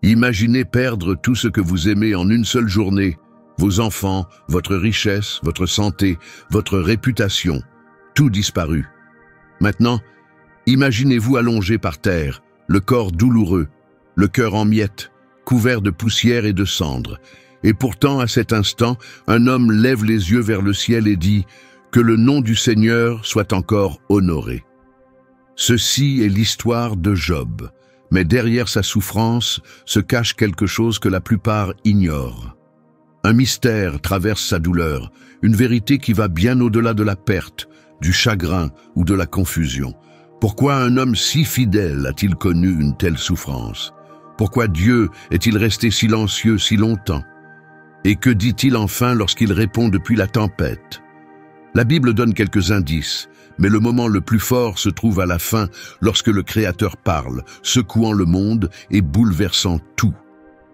Imaginez perdre tout ce que vous aimez en une seule journée, vos enfants, votre richesse, votre santé, votre réputation, tout disparu. Maintenant, imaginez-vous allongé par terre, le corps douloureux, le cœur en miettes, couvert de poussière et de cendres. Et pourtant, à cet instant, un homme lève les yeux vers le ciel et dit « Que le nom du Seigneur soit encore honoré ». Ceci est l'histoire de Job, mais derrière sa souffrance se cache quelque chose que la plupart ignorent. Un mystère traverse sa douleur, une vérité qui va bien au-delà de la perte, du chagrin ou de la confusion. Pourquoi un homme si fidèle a-t-il connu une telle souffrance? Pourquoi Dieu est-il resté silencieux si longtemps? Et que dit-il enfin lorsqu'il répond depuis la tempête? La Bible donne quelques indices, mais le moment le plus fort se trouve à la fin, lorsque le Créateur parle, secouant le monde et bouleversant tout.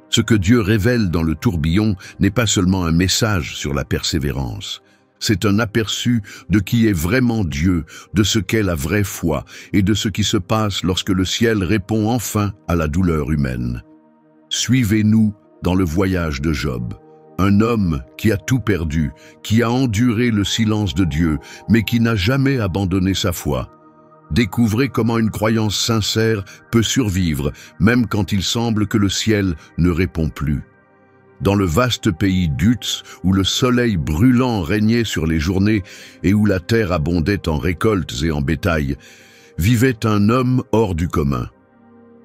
Ce que Dieu révèle dans le tourbillon n'est pas seulement un message sur la persévérance. C'est un aperçu de qui est vraiment Dieu, de ce qu'est la vraie foi et de ce qui se passe lorsque le ciel répond enfin à la douleur humaine. Suivez-nous dans le voyage de Job. Un homme qui a tout perdu, qui a enduré le silence de Dieu, mais qui n'a jamais abandonné sa foi. Découvrez comment une croyance sincère peut survivre, même quand il semble que le ciel ne répond plus. Dans le vaste pays d'Utz, où le soleil brûlant régnait sur les journées et où la terre abondait en récoltes et en bétail, vivait un homme hors du commun.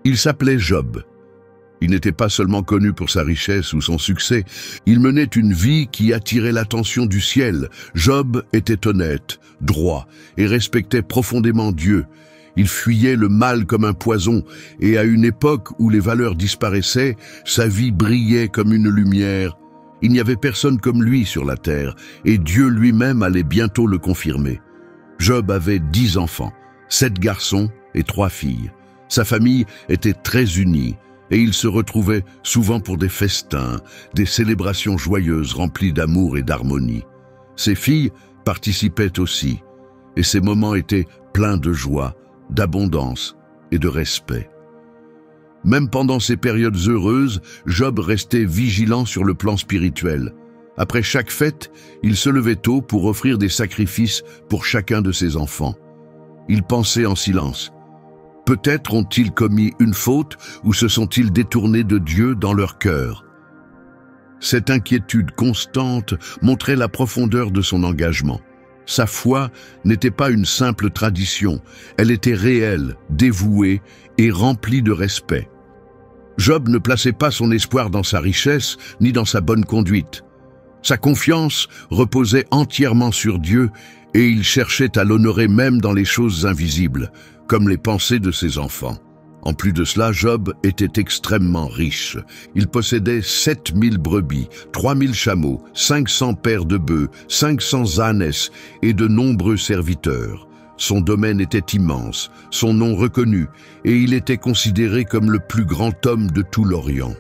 Il s'appelait Job. Il n'était pas seulement connu pour sa richesse ou son succès, il menait une vie qui attirait l'attention du ciel. Job était honnête, droit et respectait profondément Dieu. Il fuyait le mal comme un poison, et à une époque où les valeurs disparaissaient, sa vie brillait comme une lumière. Il n'y avait personne comme lui sur la terre, et Dieu lui-même allait bientôt le confirmer. Job avait 10 enfants, 7 garçons et 3 filles. Sa famille était très unie, et il se retrouvait souvent pour des festins, des célébrations joyeuses remplies d'amour et d'harmonie. Ses filles participaient aussi, et ces moments étaient pleins de joie, d'abondance et de respect. Même pendant ces périodes heureuses, Job restait vigilant sur le plan spirituel. Après chaque fête, il se levait tôt pour offrir des sacrifices pour chacun de ses enfants. Il pensait en silence. Peut-être ont-ils commis une faute ou se sont-ils détournés de Dieu dans leur cœur? Cette inquiétude constante montrait la profondeur de son engagement. Sa foi n'était pas une simple tradition, elle était réelle, dévouée et remplie de respect. Job ne plaçait pas son espoir dans sa richesse ni dans sa bonne conduite. Sa confiance reposait entièrement sur Dieu et il cherchait à l'honorer même dans les choses invisibles, comme les pensées de ses enfants. En plus de cela, Job était extrêmement riche. Il possédait 7000 brebis, 3000 chameaux, 500 paires de bœufs, 500 ânesses et de nombreux serviteurs. Son domaine était immense, son nom reconnu, et il était considéré comme le plus grand homme de tout l'Orient.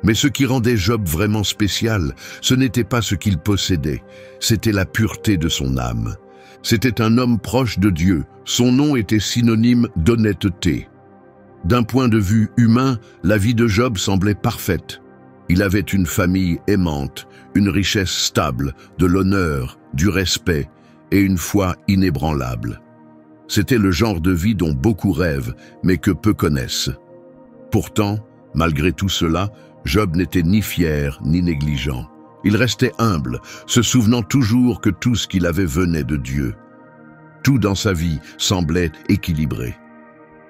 Mais ce qui rendait Job vraiment spécial, ce n'était pas ce qu'il possédait, c'était la pureté de son âme. C'était un homme proche de Dieu, son nom était synonyme d'honnêteté. D'un point de vue humain, la vie de Job semblait parfaite. Il avait une famille aimante, une richesse stable, de l'honneur, du respect et une foi inébranlable. C'était le genre de vie dont beaucoup rêvent, mais que peu connaissent. Pourtant, malgré tout cela, Job n'était ni fier ni négligent. Il restait humble, se souvenant toujours que tout ce qu'il avait venait de Dieu. Tout dans sa vie semblait équilibré.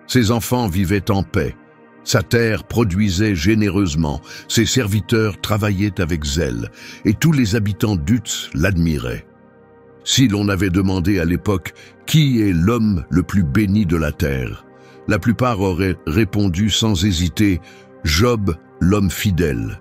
Ses enfants vivaient en paix, sa terre produisait généreusement, ses serviteurs travaillaient avec zèle, et tous les habitants d'Utz l'admiraient. Si l'on avait demandé à l'époque qui est l'homme le plus béni de la terre, la plupart auraient répondu sans hésiter « Job, l'homme fidèle ».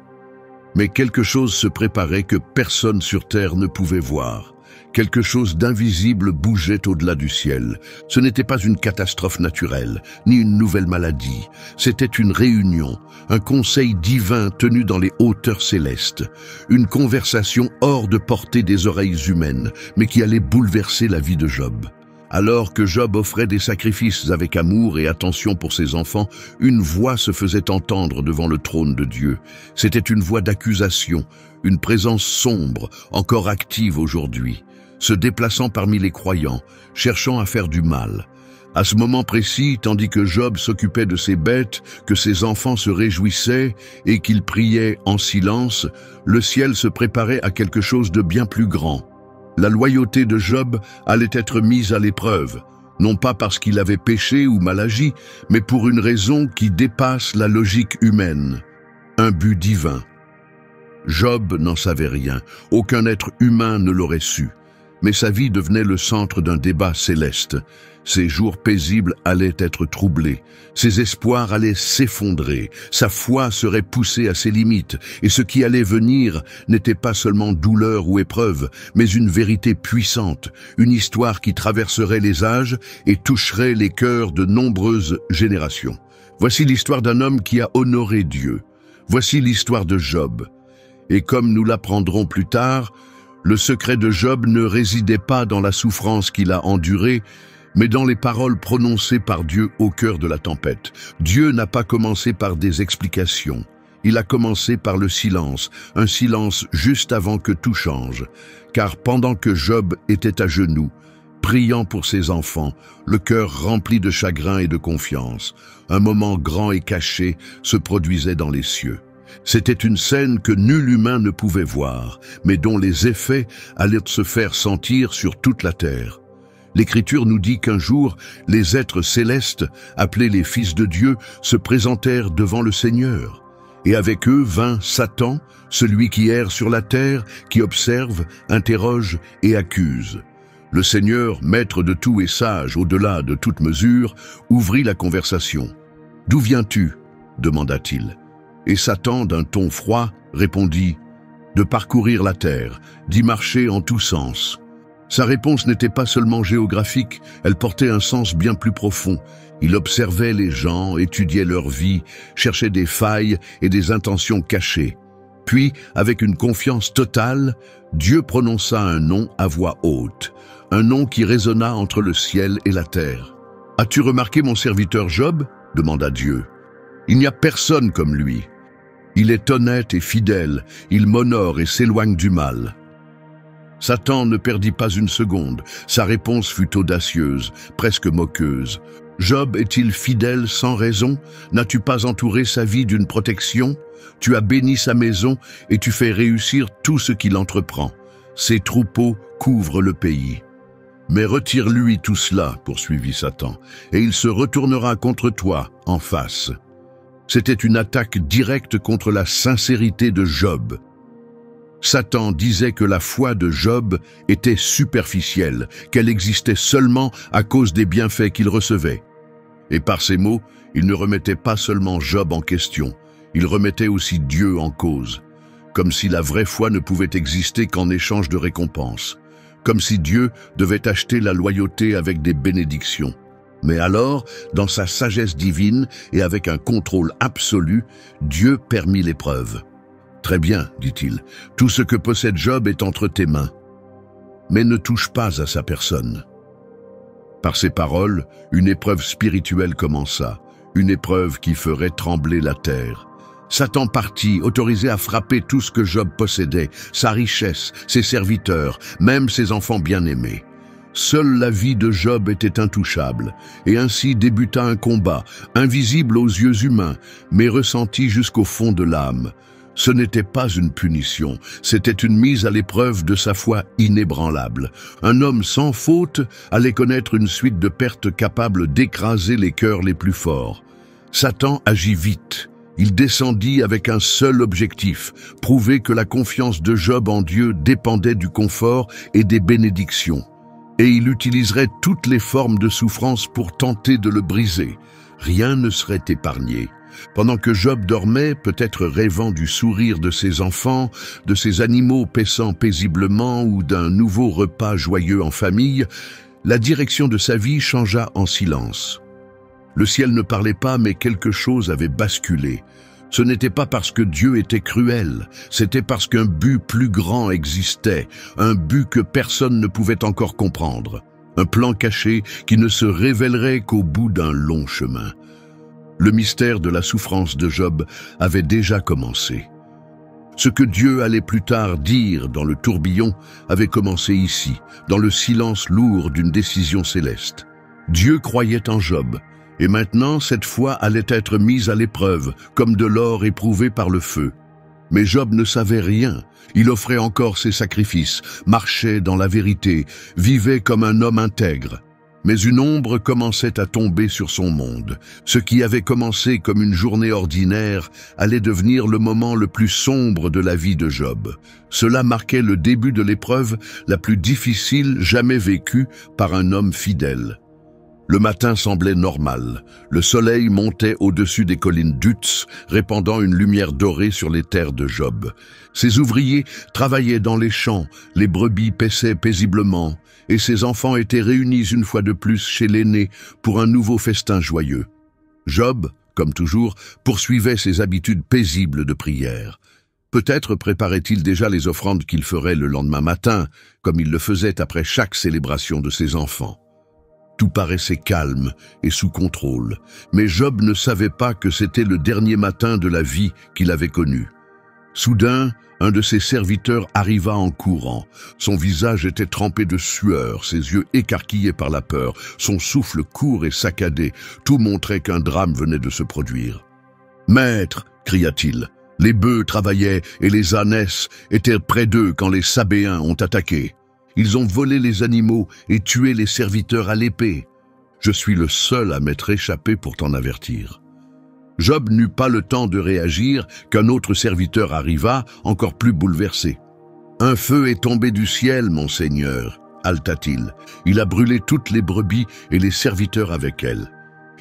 Mais quelque chose se préparait que personne sur terre ne pouvait voir. Quelque chose d'invisible bougeait au-delà du ciel. Ce n'était pas une catastrophe naturelle, ni une nouvelle maladie. C'était une réunion, un conseil divin tenu dans les hauteurs célestes. Une conversation hors de portée des oreilles humaines, mais qui allait bouleverser la vie de Job. Alors que Job offrait des sacrifices avec amour et attention pour ses enfants, une voix se faisait entendre devant le trône de Dieu. C'était une voix d'accusation, une présence sombre, encore active aujourd'hui, se déplaçant parmi les croyants, cherchant à faire du mal. À ce moment précis, tandis que Job s'occupait de ses bêtes, que ses enfants se réjouissaient et qu'il priait en silence, le ciel se préparait à quelque chose de bien plus grand. La loyauté de Job allait être mise à l'épreuve, non pas parce qu'il avait péché ou mal agi, mais pour une raison qui dépasse la logique humaine, un but divin. Job n'en savait rien, aucun être humain ne l'aurait su, mais sa vie devenait le centre d'un débat céleste. Ses jours paisibles allaient être troublés, ses espoirs allaient s'effondrer, sa foi serait poussée à ses limites, et ce qui allait venir n'était pas seulement douleur ou épreuve, mais une vérité puissante, une histoire qui traverserait les âges et toucherait les cœurs de nombreuses générations. Voici l'histoire d'un homme qui a honoré Dieu. Voici l'histoire de Job. Et comme nous l'apprendrons plus tard, le secret de Job ne résidait pas dans la souffrance qu'il a endurée, mais dans les paroles prononcées par Dieu au cœur de la tempête. Dieu n'a pas commencé par des explications. Il a commencé par le silence, un silence juste avant que tout change. Car pendant que Job était à genoux, priant pour ses enfants, le cœur rempli de chagrin et de confiance, un moment grand et caché se produisait dans les cieux. C'était une scène que nul humain ne pouvait voir, mais dont les effets allaient se faire sentir sur toute la terre. L'Écriture nous dit qu'un jour, les êtres célestes, appelés les fils de Dieu, se présentèrent devant le Seigneur. Et avec eux vint Satan, celui qui erre sur la terre, qui observe, interroge et accuse. Le Seigneur, maître de tout et sage au-delà de toute mesure, ouvrit la conversation. « D'où viens-tu » demanda-t-il. Et Satan, d'un ton froid, répondit « De parcourir la terre, d'y marcher en tous sens. » Sa réponse n'était pas seulement géographique, elle portait un sens bien plus profond. Il observait les gens, étudiait leur vie, cherchait des failles et des intentions cachées. Puis, avec une confiance totale, Dieu prononça un nom à voix haute, un nom qui résonna entre le ciel et la terre. « As-tu remarqué mon serviteur Job » demanda Dieu. « Il n'y a personne comme lui. Il est honnête et fidèle, il m'honore et s'éloigne du mal. » Satan ne perdit pas une seconde. Sa réponse fut audacieuse, presque moqueuse. « Job est-il fidèle sans raison? N'as-tu pas entouré sa vie d'une protection? Tu as béni sa maison et tu fais réussir tout ce qu'il entreprend. Ses troupeaux couvrent le pays. » « Mais retire-lui tout cela, poursuivit Satan, et il se retournera contre toi en face. » C'était une attaque directe contre la sincérité de Job. Satan disait que la foi de Job était superficielle, qu'elle existait seulement à cause des bienfaits qu'il recevait. Et par ces mots, il ne remettait pas seulement Job en question, il remettait aussi Dieu en cause, comme si la vraie foi ne pouvait exister qu'en échange de récompenses, comme si Dieu devait acheter la loyauté avec des bénédictions. Mais alors, dans sa sagesse divine et avec un contrôle absolu, Dieu permit l'épreuve. « Très bien, dit-il, tout ce que possède Job est entre tes mains. Mais ne touche pas à sa personne. » Par ces paroles, une épreuve spirituelle commença, une épreuve qui ferait trembler la terre. Satan partit, autorisé à frapper tout ce que Job possédait, sa richesse, ses serviteurs, même ses enfants bien-aimés. Seule la vie de Job était intouchable, et ainsi débuta un combat, invisible aux yeux humains, mais ressenti jusqu'au fond de l'âme. Ce n'était pas une punition, c'était une mise à l'épreuve de sa foi inébranlable. Un homme sans faute allait connaître une suite de pertes capables d'écraser les cœurs les plus forts. Satan agit vite. Il descendit avec un seul objectif, prouver que la confiance de Job en Dieu dépendait du confort et des bénédictions. Et il utiliserait toutes les formes de souffrance pour tenter de le briser. Rien ne serait épargné. Pendant que Job dormait, peut-être rêvant du sourire de ses enfants, de ses animaux paissant paisiblement ou d'un nouveau repas joyeux en famille, la direction de sa vie changea en silence. Le ciel ne parlait pas, mais quelque chose avait basculé. Ce n'était pas parce que Dieu était cruel, c'était parce qu'un but plus grand existait, un but que personne ne pouvait encore comprendre. un plan caché qui ne se révélerait qu'au bout d'un long chemin. Le mystère de la souffrance de Job avait déjà commencé. Ce que Dieu allait plus tard dire dans le tourbillon avait commencé ici, dans le silence lourd d'une décision céleste. Dieu croyait en Job, et maintenant cette foi allait être mise à l'épreuve, comme de l'or éprouvé par le feu. Mais Job ne savait rien, il offrait encore ses sacrifices, marchait dans la vérité, vivait comme un homme intègre. Mais une ombre commençait à tomber sur son monde. Ce qui avait commencé comme une journée ordinaire allait devenir le moment le plus sombre de la vie de Job. Cela marquait le début de l'épreuve la plus difficile jamais vécue par un homme fidèle. Le matin semblait normal. Le soleil montait au-dessus des collines d'Utz, répandant une lumière dorée sur les terres de Job. Ses ouvriers travaillaient dans les champs, les brebis paissaient paisiblement, et ses enfants étaient réunis une fois de plus chez l'aîné pour un nouveau festin joyeux. Job, comme toujours, poursuivait ses habitudes paisibles de prière. Peut-être préparait-il déjà les offrandes qu'il ferait le lendemain matin, comme il le faisait après chaque célébration de ses enfants. Tout paraissait calme et sous contrôle, mais Job ne savait pas que c'était le dernier matin de la vie qu'il avait connu. Soudain, un de ses serviteurs arriva en courant. Son visage était trempé de sueur, ses yeux écarquillés par la peur, son souffle court et saccadé. Tout montrait qu'un drame venait de se produire. « Maître !» cria-t-il. « Les bœufs travaillaient et les ânesses étaient près d'eux quand les Sabéens ont attaqué. Ils ont volé les animaux et tué les serviteurs à l'épée. Je suis le seul à m'être échappé pour t'en avertir. » Job n'eut pas le temps de réagir qu'un autre serviteur arriva, encore plus bouleversé. « Un feu est tombé du ciel, mon seigneur, » haleta-t-il. « Il a brûlé toutes les brebis et les serviteurs avec elles.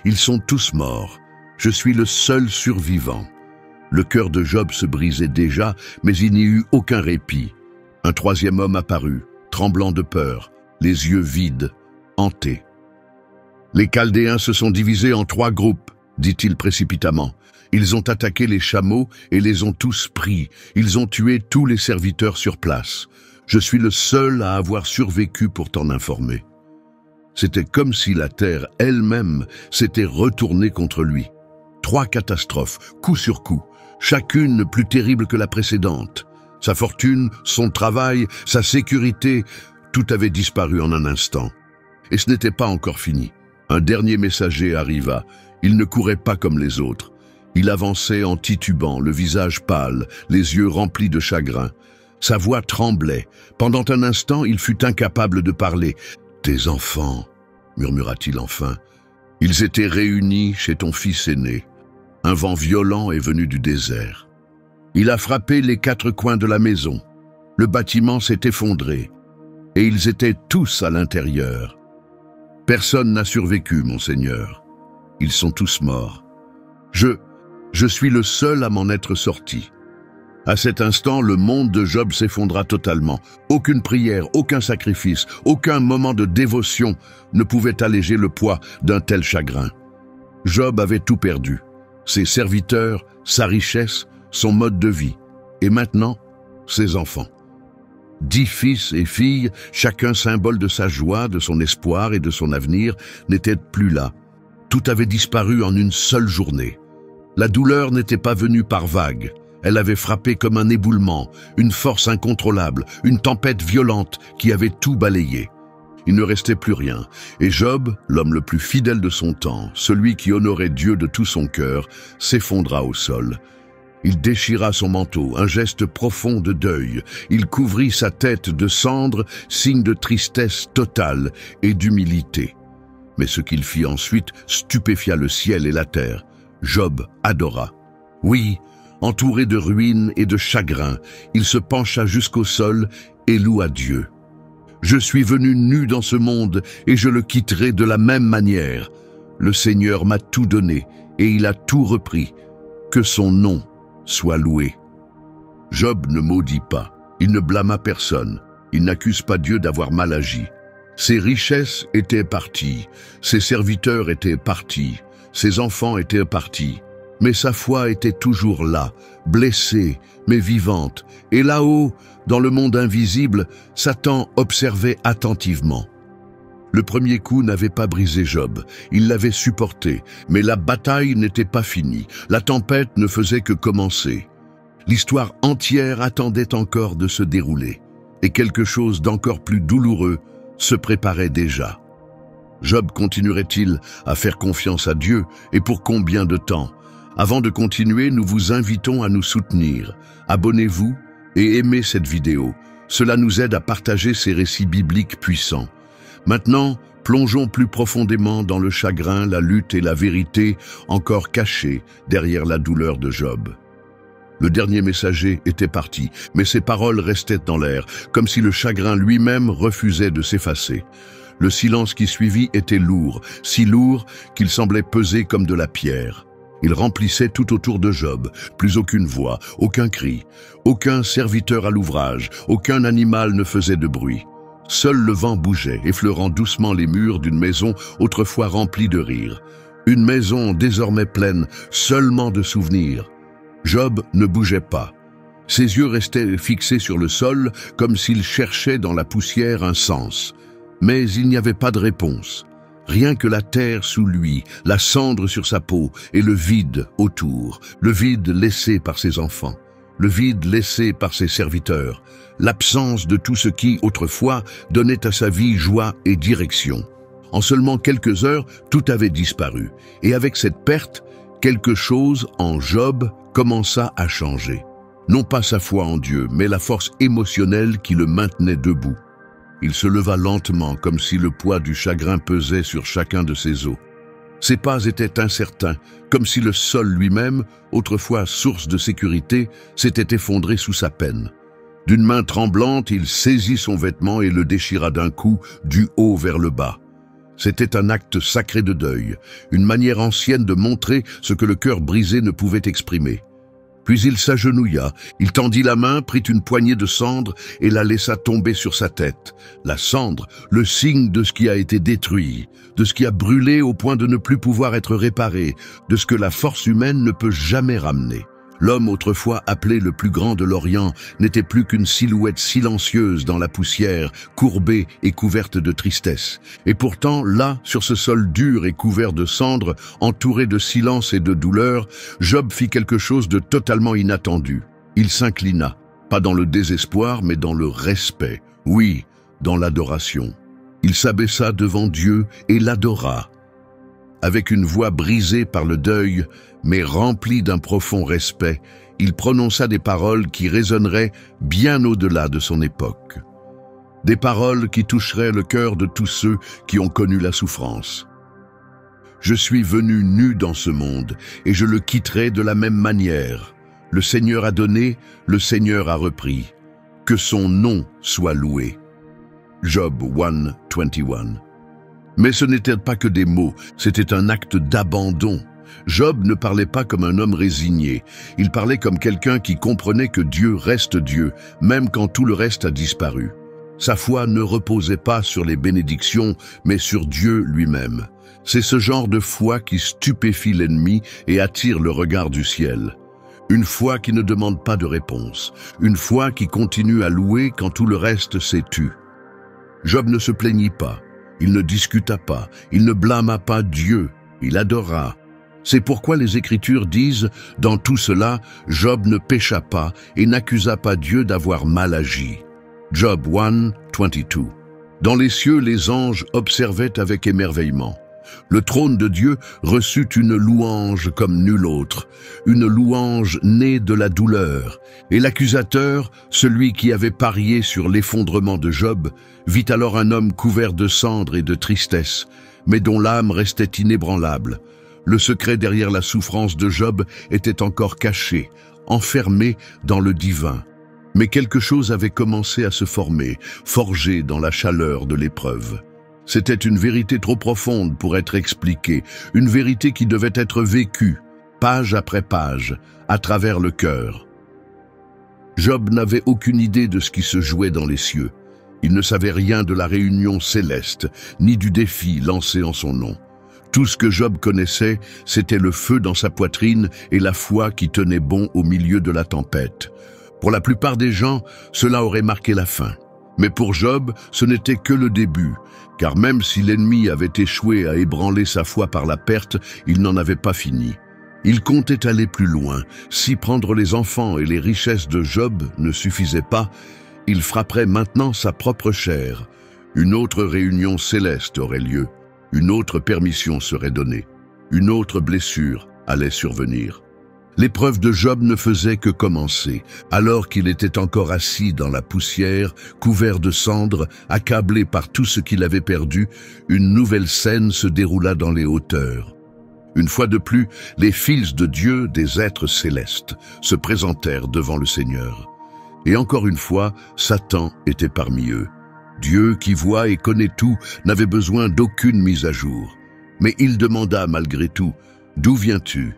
Ils sont tous morts. Je suis le seul survivant. » Le cœur de Job se brisait déjà, mais il n'y eut aucun répit. Un troisième homme apparut, tremblant de peur, les yeux vides, hantés. « Les Chaldéens se sont divisés en 3 groupes, » dit-il précipitamment. « Ils ont attaqué les chameaux et les ont tous pris. Ils ont tué tous les serviteurs sur place. Je suis le seul à avoir survécu pour t'en informer. » C'était comme si la terre elle-même s'était retournée contre lui. 3 catastrophes, coup sur coup, chacune plus terrible que la précédente. Sa fortune, son travail, sa sécurité, tout avait disparu en un instant. Et ce n'était pas encore fini. Un dernier messager arriva. Il ne courait pas comme les autres. Il avançait en titubant, le visage pâle, les yeux remplis de chagrin. Sa voix tremblait. Pendant un instant, il fut incapable de parler. « Tes enfants, » murmura-t-il enfin. « Ils étaient réunis chez ton fils aîné. Un vent violent est venu du désert. Il a frappé les 4 coins de la maison. Le bâtiment s'est effondré. Et ils étaient tous à l'intérieur. Personne n'a survécu, mon Seigneur. Ils sont tous morts. Je suis le seul à m'en être sorti. » À cet instant, le monde de Job s'effondra totalement. Aucune prière, aucun sacrifice, aucun moment de dévotion ne pouvait alléger le poids d'un tel chagrin. Job avait tout perdu. Ses serviteurs, sa richesse, son mode de vie. Et maintenant, ses enfants. 10 fils et filles, chacun symbole de sa joie, de son espoir et de son avenir, n'étaient plus là. Tout avait disparu en une seule journée. La douleur n'était pas venue par vagues. Elle avait frappé comme un éboulement, une force incontrôlable, une tempête violente qui avait tout balayé. Il ne restait plus rien, et Job, l'homme le plus fidèle de son temps, celui qui honorait Dieu de tout son cœur, s'effondra au sol. Il déchira son manteau, un geste profond de deuil. Il couvrit sa tête de cendres, signe de tristesse totale et d'humilité. Mais ce qu'il fit ensuite stupéfia le ciel et la terre. Job adora. Oui, entouré de ruines et de chagrin, il se pencha jusqu'au sol et loua Dieu. « Je suis venu nu dans ce monde et je le quitterai de la même manière. Le Seigneur m'a tout donné et il a tout repris. Que son nom soit loué. » Job ne maudit pas, il ne blâma personne, il n'accuse pas Dieu d'avoir mal agi. Ses richesses étaient parties, ses serviteurs étaient partis, ses enfants étaient partis. Mais sa foi était toujours là, blessée, mais vivante. Et là-haut, dans le monde invisible, Satan observait attentivement. Le premier coup n'avait pas brisé Job, il l'avait supporté, mais la bataille n'était pas finie, la tempête ne faisait que commencer. L'histoire entière attendait encore de se dérouler, et quelque chose d'encore plus douloureux se préparait déjà. Job continuerait-il à faire confiance à Dieu, et pour combien de temps? Avant de continuer, nous vous invitons à nous soutenir. Abonnez-vous et aimez cette vidéo. Cela nous aide à partager ces récits bibliques puissants. Maintenant, plongeons plus profondément dans le chagrin, la lutte et la vérité encore cachées derrière la douleur de Job. Le dernier messager était parti, mais ses paroles restaient dans l'air, comme si le chagrin lui-même refusait de s'effacer. Le silence qui suivit était lourd, si lourd qu'il semblait peser comme de la pierre. Il remplissait tout autour de Job, plus aucune voix, aucun cri, aucun serviteur à l'ouvrage, aucun animal ne faisait de bruit. Seul le vent bougeait, effleurant doucement les murs d'une maison autrefois remplie de rires. Une maison désormais pleine seulement de souvenirs. Job ne bougeait pas. Ses yeux restaient fixés sur le sol, comme s'il cherchait dans la poussière un sens. Mais il n'y avait pas de réponse. Rien que la terre sous lui, la cendre sur sa peau et le vide autour, le vide laissé par ses enfants, le vide laissé par ses serviteurs, l'absence de tout ce qui, autrefois, donnait à sa vie joie et direction. En seulement quelques heures, tout avait disparu, et avec cette perte, quelque chose en Job commença à changer. Non pas sa foi en Dieu, mais la force émotionnelle qui le maintenait debout. Il se leva lentement, comme si le poids du chagrin pesait sur chacun de ses os. Ses pas étaient incertains, comme si le sol lui-même, autrefois source de sécurité, s'était effondré sous sa peine. D'une main tremblante, il saisit son vêtement et le déchira d'un coup, du haut vers le bas. C'était un acte sacré de deuil, une manière ancienne de montrer ce que le cœur brisé ne pouvait exprimer. Puis il s'agenouilla, il tendit la main, prit une poignée de cendre et la laissa tomber sur sa tête. La cendre, le signe de ce qui a été détruit, de ce qui a brûlé au point de ne plus pouvoir être réparé, de ce que la force humaine ne peut jamais ramener. L'homme autrefois appelé le plus grand de l'Orient n'était plus qu'une silhouette silencieuse dans la poussière, courbée et couverte de tristesse. Et pourtant, là, sur ce sol dur et couvert de cendres, entouré de silence et de douleur, Job fit quelque chose de totalement inattendu. Il s'inclina, pas dans le désespoir, mais dans le respect, oui, dans l'adoration. Il s'abaissa devant Dieu et l'adora. Avec une voix brisée par le deuil, mais remplie d'un profond respect, il prononça des paroles qui résonneraient bien au-delà de son époque. Des paroles qui toucheraient le cœur de tous ceux qui ont connu la souffrance. « Je suis venu nu dans ce monde, et je le quitterai de la même manière. Le Seigneur a donné, le Seigneur a repris. Que son nom soit loué. » Job 1:21. Mais ce n'était pas que des mots, c'était un acte d'abandon. Job ne parlait pas comme un homme résigné, il parlait comme quelqu'un qui comprenait que Dieu reste Dieu, même quand tout le reste a disparu. Sa foi ne reposait pas sur les bénédictions, mais sur Dieu lui-même. C'est ce genre de foi qui stupéfie l'ennemi et attire le regard du ciel. Une foi qui ne demande pas de réponse, une foi qui continue à louer quand tout le reste s'est tu. Job ne se plaignit pas. Il ne discuta pas, il ne blâma pas Dieu, il adora. C'est pourquoi les Écritures disent, dans tout cela, Job ne pécha pas et n'accusa pas Dieu d'avoir mal agi. Job 1:22. Dans les cieux, les anges observaient avec émerveillement. Le trône de Dieu reçut une louange comme nulle autre, une louange née de la douleur. Et l'accusateur, celui qui avait parié sur l'effondrement de Job, vit alors un homme couvert de cendres et de tristesse, mais dont l'âme restait inébranlable. Le secret derrière la souffrance de Job était encore caché, enfermé dans le divin. Mais quelque chose avait commencé à se former, forgé dans la chaleur de l'épreuve. C'était une vérité trop profonde pour être expliquée, une vérité qui devait être vécue, page après page, à travers le cœur. Job n'avait aucune idée de ce qui se jouait dans les cieux. Il ne savait rien de la réunion céleste, ni du défi lancé en son nom. Tout ce que Job connaissait, c'était le feu dans sa poitrine et la foi qui tenait bon au milieu de la tempête. Pour la plupart des gens, cela aurait marqué la fin. Mais pour Job, ce n'était que le début, car même si l'ennemi avait échoué à ébranler sa foi par la perte, il n'en avait pas fini. Il comptait aller plus loin. Si prendre les enfants et les richesses de Job ne suffisait pas, il frapperait maintenant sa propre chair. Une autre réunion céleste aurait lieu. Une autre permission serait donnée. Une autre blessure allait survenir. L'épreuve de Job ne faisait que commencer, alors qu'il était encore assis dans la poussière, couvert de cendres, accablé par tout ce qu'il avait perdu. Une nouvelle scène se déroula dans les hauteurs. Une fois de plus, les fils de Dieu, des êtres célestes, se présentèrent devant le Seigneur. Et encore une fois, Satan était parmi eux. Dieu, qui voit et connaît tout, n'avait besoin d'aucune mise à jour. Mais il demanda malgré tout, « D'où viens-tu »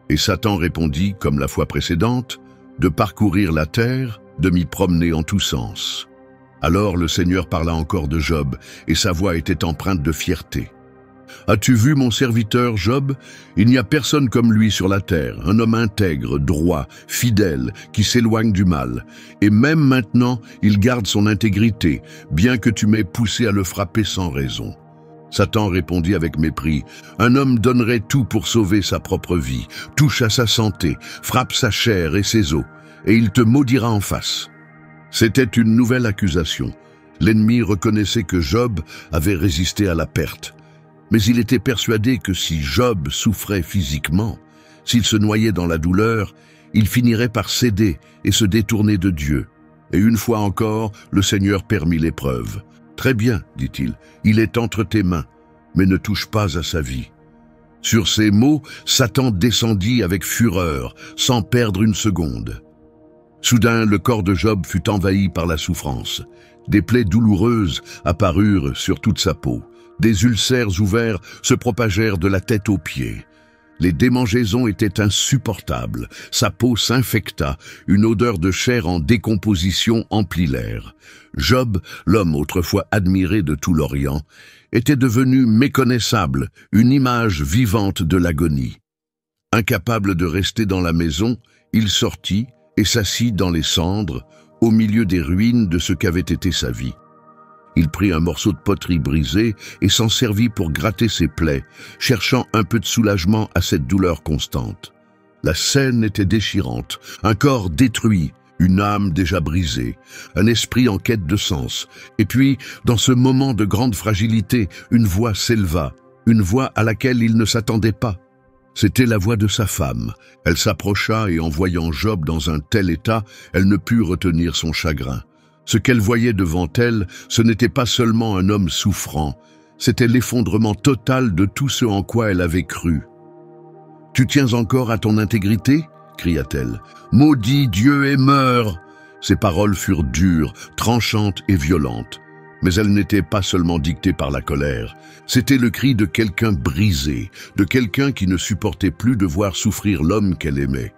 Et Satan répondit, comme la fois précédente, « De parcourir la terre, de m'y promener en tous sens. » Alors le Seigneur parla encore de Job, et sa voix était empreinte de fierté. « As-tu vu mon serviteur Job? Il n'y a personne comme lui sur la terre, un homme intègre, droit, fidèle, qui s'éloigne du mal. Et même maintenant, il garde son intégrité, bien que tu m'aies poussé à le frapper sans raison. » Satan répondit avec mépris, « Un homme donnerait tout pour sauver sa propre vie, touche à sa santé, frappe sa chair et ses os, et il te maudira en face. » C'était une nouvelle accusation. L'ennemi reconnaissait que Job avait résisté à la perte. Mais il était persuadé que si Job souffrait physiquement, s'il se noyait dans la douleur, il finirait par céder et se détourner de Dieu. Et une fois encore, le Seigneur permit l'épreuve. « Très bien, dit-il, il est entre tes mains, mais ne touche pas à sa vie. » Sur ces mots, Satan descendit avec fureur, sans perdre une seconde. Soudain, le corps de Job fut envahi par la souffrance. Des plaies douloureuses apparurent sur toute sa peau. Des ulcères ouverts se propagèrent de la tête aux pieds. Les démangeaisons étaient insupportables. Sa peau s'infecta. Une odeur de chair en décomposition emplit l'air. Job, l'homme autrefois admiré de tout l'Orient, était devenu méconnaissable, une image vivante de l'agonie. Incapable de rester dans la maison, il sortit et s'assit dans les cendres, au milieu des ruines de ce qu'avait été sa vie. Il prit un morceau de poterie brisée et s'en servit pour gratter ses plaies, cherchant un peu de soulagement à cette douleur constante. La scène était déchirante, un corps détruit, une âme déjà brisée, un esprit en quête de sens. Et puis, dans ce moment de grande fragilité, une voix s'éleva, une voix à laquelle il ne s'attendait pas. C'était la voix de sa femme. Elle s'approcha et en voyant Job dans un tel état, elle ne put retenir son chagrin. Ce qu'elle voyait devant elle, ce n'était pas seulement un homme souffrant, c'était l'effondrement total de tout ce en quoi elle avait cru. « Tu tiens encore à ton intégrité ?» cria-t-elle. « Maudis Dieu et meurs !» Ces paroles furent dures, tranchantes et violentes. Mais elles n'étaient pas seulement dictées par la colère. C'était le cri de quelqu'un brisé, de quelqu'un qui ne supportait plus de voir souffrir l'homme qu'elle aimait.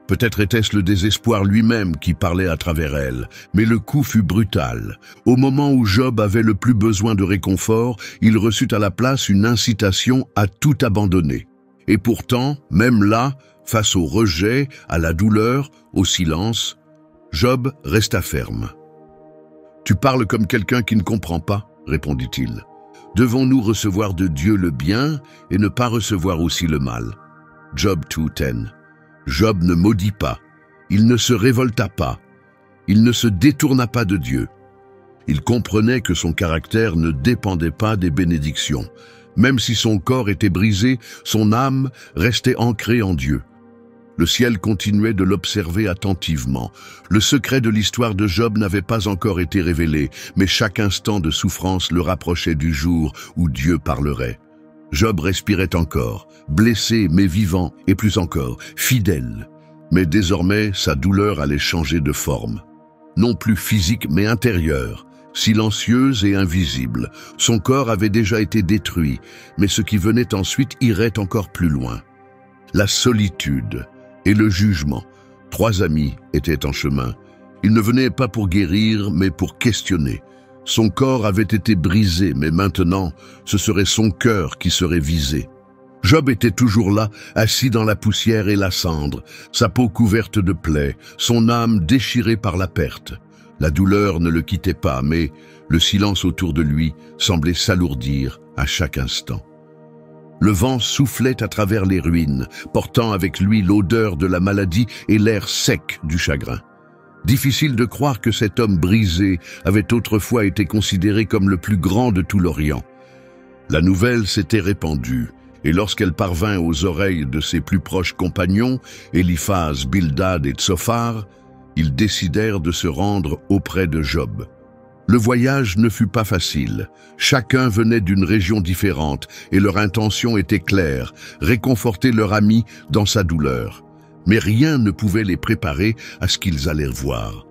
Peut-être était-ce le désespoir lui-même qui parlait à travers elle, mais le coup fut brutal. Au moment où Job avait le plus besoin de réconfort, il reçut à la place une incitation à tout abandonner. Et pourtant, même là, face au rejet, à la douleur, au silence, Job resta ferme. « Tu parles comme quelqu'un qui ne comprend pas, » répondit-il. « Devons-nous recevoir de Dieu le bien et ne pas recevoir aussi le mal ?» Job 2:10. Job ne maudit pas, il ne se révolta pas, il ne se détourna pas de Dieu. Il comprenait que son caractère ne dépendait pas des bénédictions. Même si son corps était brisé, son âme restait ancrée en Dieu. Le ciel continuait de l'observer attentivement. Le secret de l'histoire de Job n'avait pas encore été révélé, mais chaque instant de souffrance le rapprochait du jour où Dieu parlerait. Job respirait encore, blessé mais vivant, et plus encore, fidèle. Mais désormais, sa douleur allait changer de forme. Non plus physique mais intérieure, silencieuse et invisible. Son corps avait déjà été détruit, mais ce qui venait ensuite irait encore plus loin. La solitude et le jugement. 3 amis étaient en chemin. Ils ne venaient pas pour guérir, mais pour questionner. Son corps avait été brisé, mais maintenant, ce serait son cœur qui serait visé. Job était toujours là, assis dans la poussière et la cendre, sa peau couverte de plaies, son âme déchirée par la perte. La douleur ne le quittait pas, mais le silence autour de lui semblait s'alourdir à chaque instant. Le vent soufflait à travers les ruines, portant avec lui l'odeur de la maladie et l'air sec du chagrin. Difficile de croire que cet homme brisé avait autrefois été considéré comme le plus grand de tout l'Orient. La nouvelle s'était répandue, et lorsqu'elle parvint aux oreilles de ses plus proches compagnons, Eliphaz, Bildad et Tsophar, ils décidèrent de se rendre auprès de Job. Le voyage ne fut pas facile. Chacun venait d'une région différente et leur intention était claire, réconforter leur ami dans sa douleur. Mais rien ne pouvait les préparer à ce qu'ils allaient voir.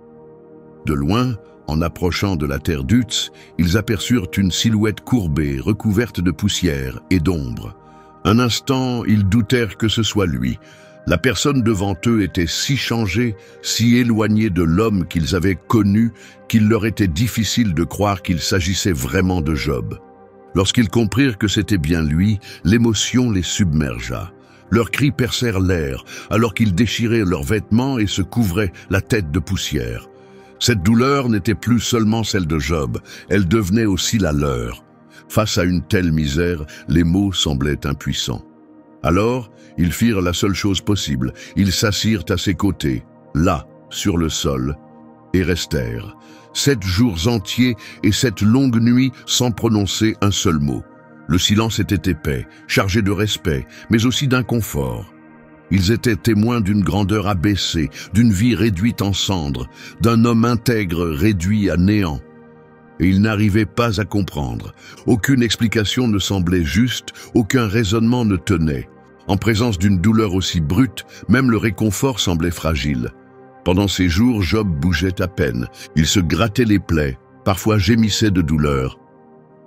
De loin, en approchant de la terre d'Utz, ils aperçurent une silhouette courbée, recouverte de poussière et d'ombre. Un instant, ils doutèrent que ce soit lui. La personne devant eux était si changée, si éloignée de l'homme qu'ils avaient connu, qu'il leur était difficile de croire qu'il s'agissait vraiment de Job. Lorsqu'ils comprirent que c'était bien lui, l'émotion les submergea. Leurs cris percèrent l'air, alors qu'ils déchiraient leurs vêtements et se couvraient la tête de poussière. Cette douleur n'était plus seulement celle de Job, elle devenait aussi la leur. Face à une telle misère, les mots semblaient impuissants. Alors, ils firent la seule chose possible. Ils s'assirent à ses côtés, là, sur le sol, et restèrent. 7 jours entiers et 7 longues nuits sans prononcer un seul mot. Le silence était épais, chargé de respect, mais aussi d'inconfort. Ils étaient témoins d'une grandeur abaissée, d'une vie réduite en cendres, d'un homme intègre réduit à néant. Et ils n'arrivaient pas à comprendre. Aucune explication ne semblait juste, aucun raisonnement ne tenait. En présence d'une douleur aussi brute, même le réconfort semblait fragile. Pendant ces jours, Job bougeait à peine. Il se grattait les plaies, parfois gémissait de douleur.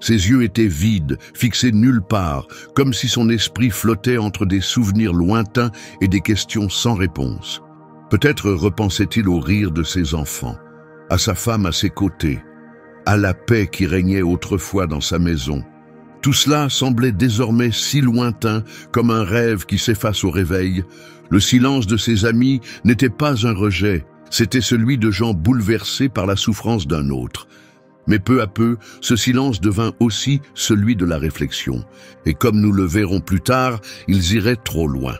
Ses yeux étaient vides, fixés nulle part, comme si son esprit flottait entre des souvenirs lointains et des questions sans réponse. Peut-être repensait-il au rire de ses enfants, à sa femme à ses côtés, à la paix qui régnait autrefois dans sa maison. Tout cela semblait désormais si lointain, comme un rêve qui s'efface au réveil. Le silence de ses amis n'était pas un rejet, c'était celui de gens bouleversés par la souffrance d'un autre. Mais peu à peu, ce silence devint aussi celui de la réflexion. Et comme nous le verrons plus tard, ils iraient trop loin.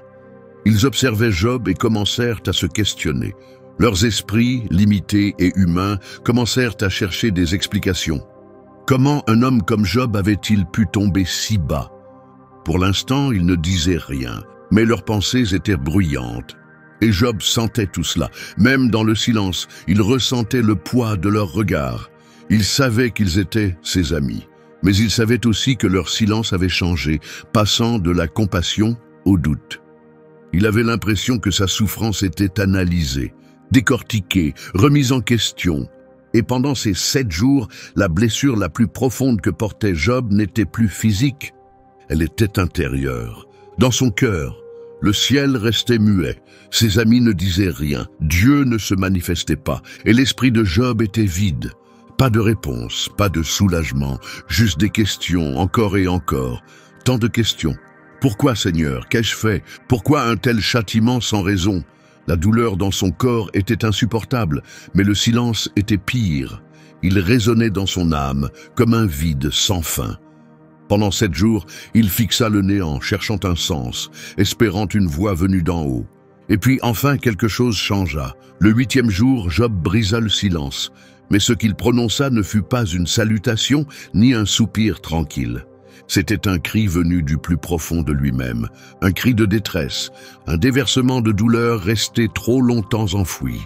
Ils observaient Job et commencèrent à se questionner. Leurs esprits, limités et humains, commencèrent à chercher des explications. Comment un homme comme Job avait-il pu tomber si bas? Pour l'instant, ils ne disaient rien, mais leurs pensées étaient bruyantes. Et Job sentait tout cela. Même dans le silence, il ressentait le poids de leurs regards. Il savait qu'ils étaient ses amis, mais il savait aussi que leur silence avait changé, passant de la compassion au doute. Il avait l'impression que sa souffrance était analysée, décortiquée, remise en question. Et pendant ces 7 jours, la blessure la plus profonde que portait Job n'était plus physique, elle était intérieure. Dans son cœur, le ciel restait muet, ses amis ne disaient rien, Dieu ne se manifestait pas, et l'esprit de Job était vide. Pas de réponse, pas de soulagement, juste des questions, encore et encore. Tant de questions. Pourquoi, Seigneur? Qu'ai-je fait? Pourquoi un tel châtiment sans raison? La douleur dans son corps était insupportable, mais le silence était pire. Il résonnait dans son âme, comme un vide sans fin. Pendant 7 jours, il fixa le néant, cherchant un sens, espérant une voix venue d'en haut. Et puis enfin quelque chose changea. Le 8e jour, Job brisa le silence. Mais ce qu'il prononça ne fut pas une salutation, ni un soupir tranquille. C'était un cri venu du plus profond de lui-même, un cri de détresse, un déversement de douleur resté trop longtemps enfoui.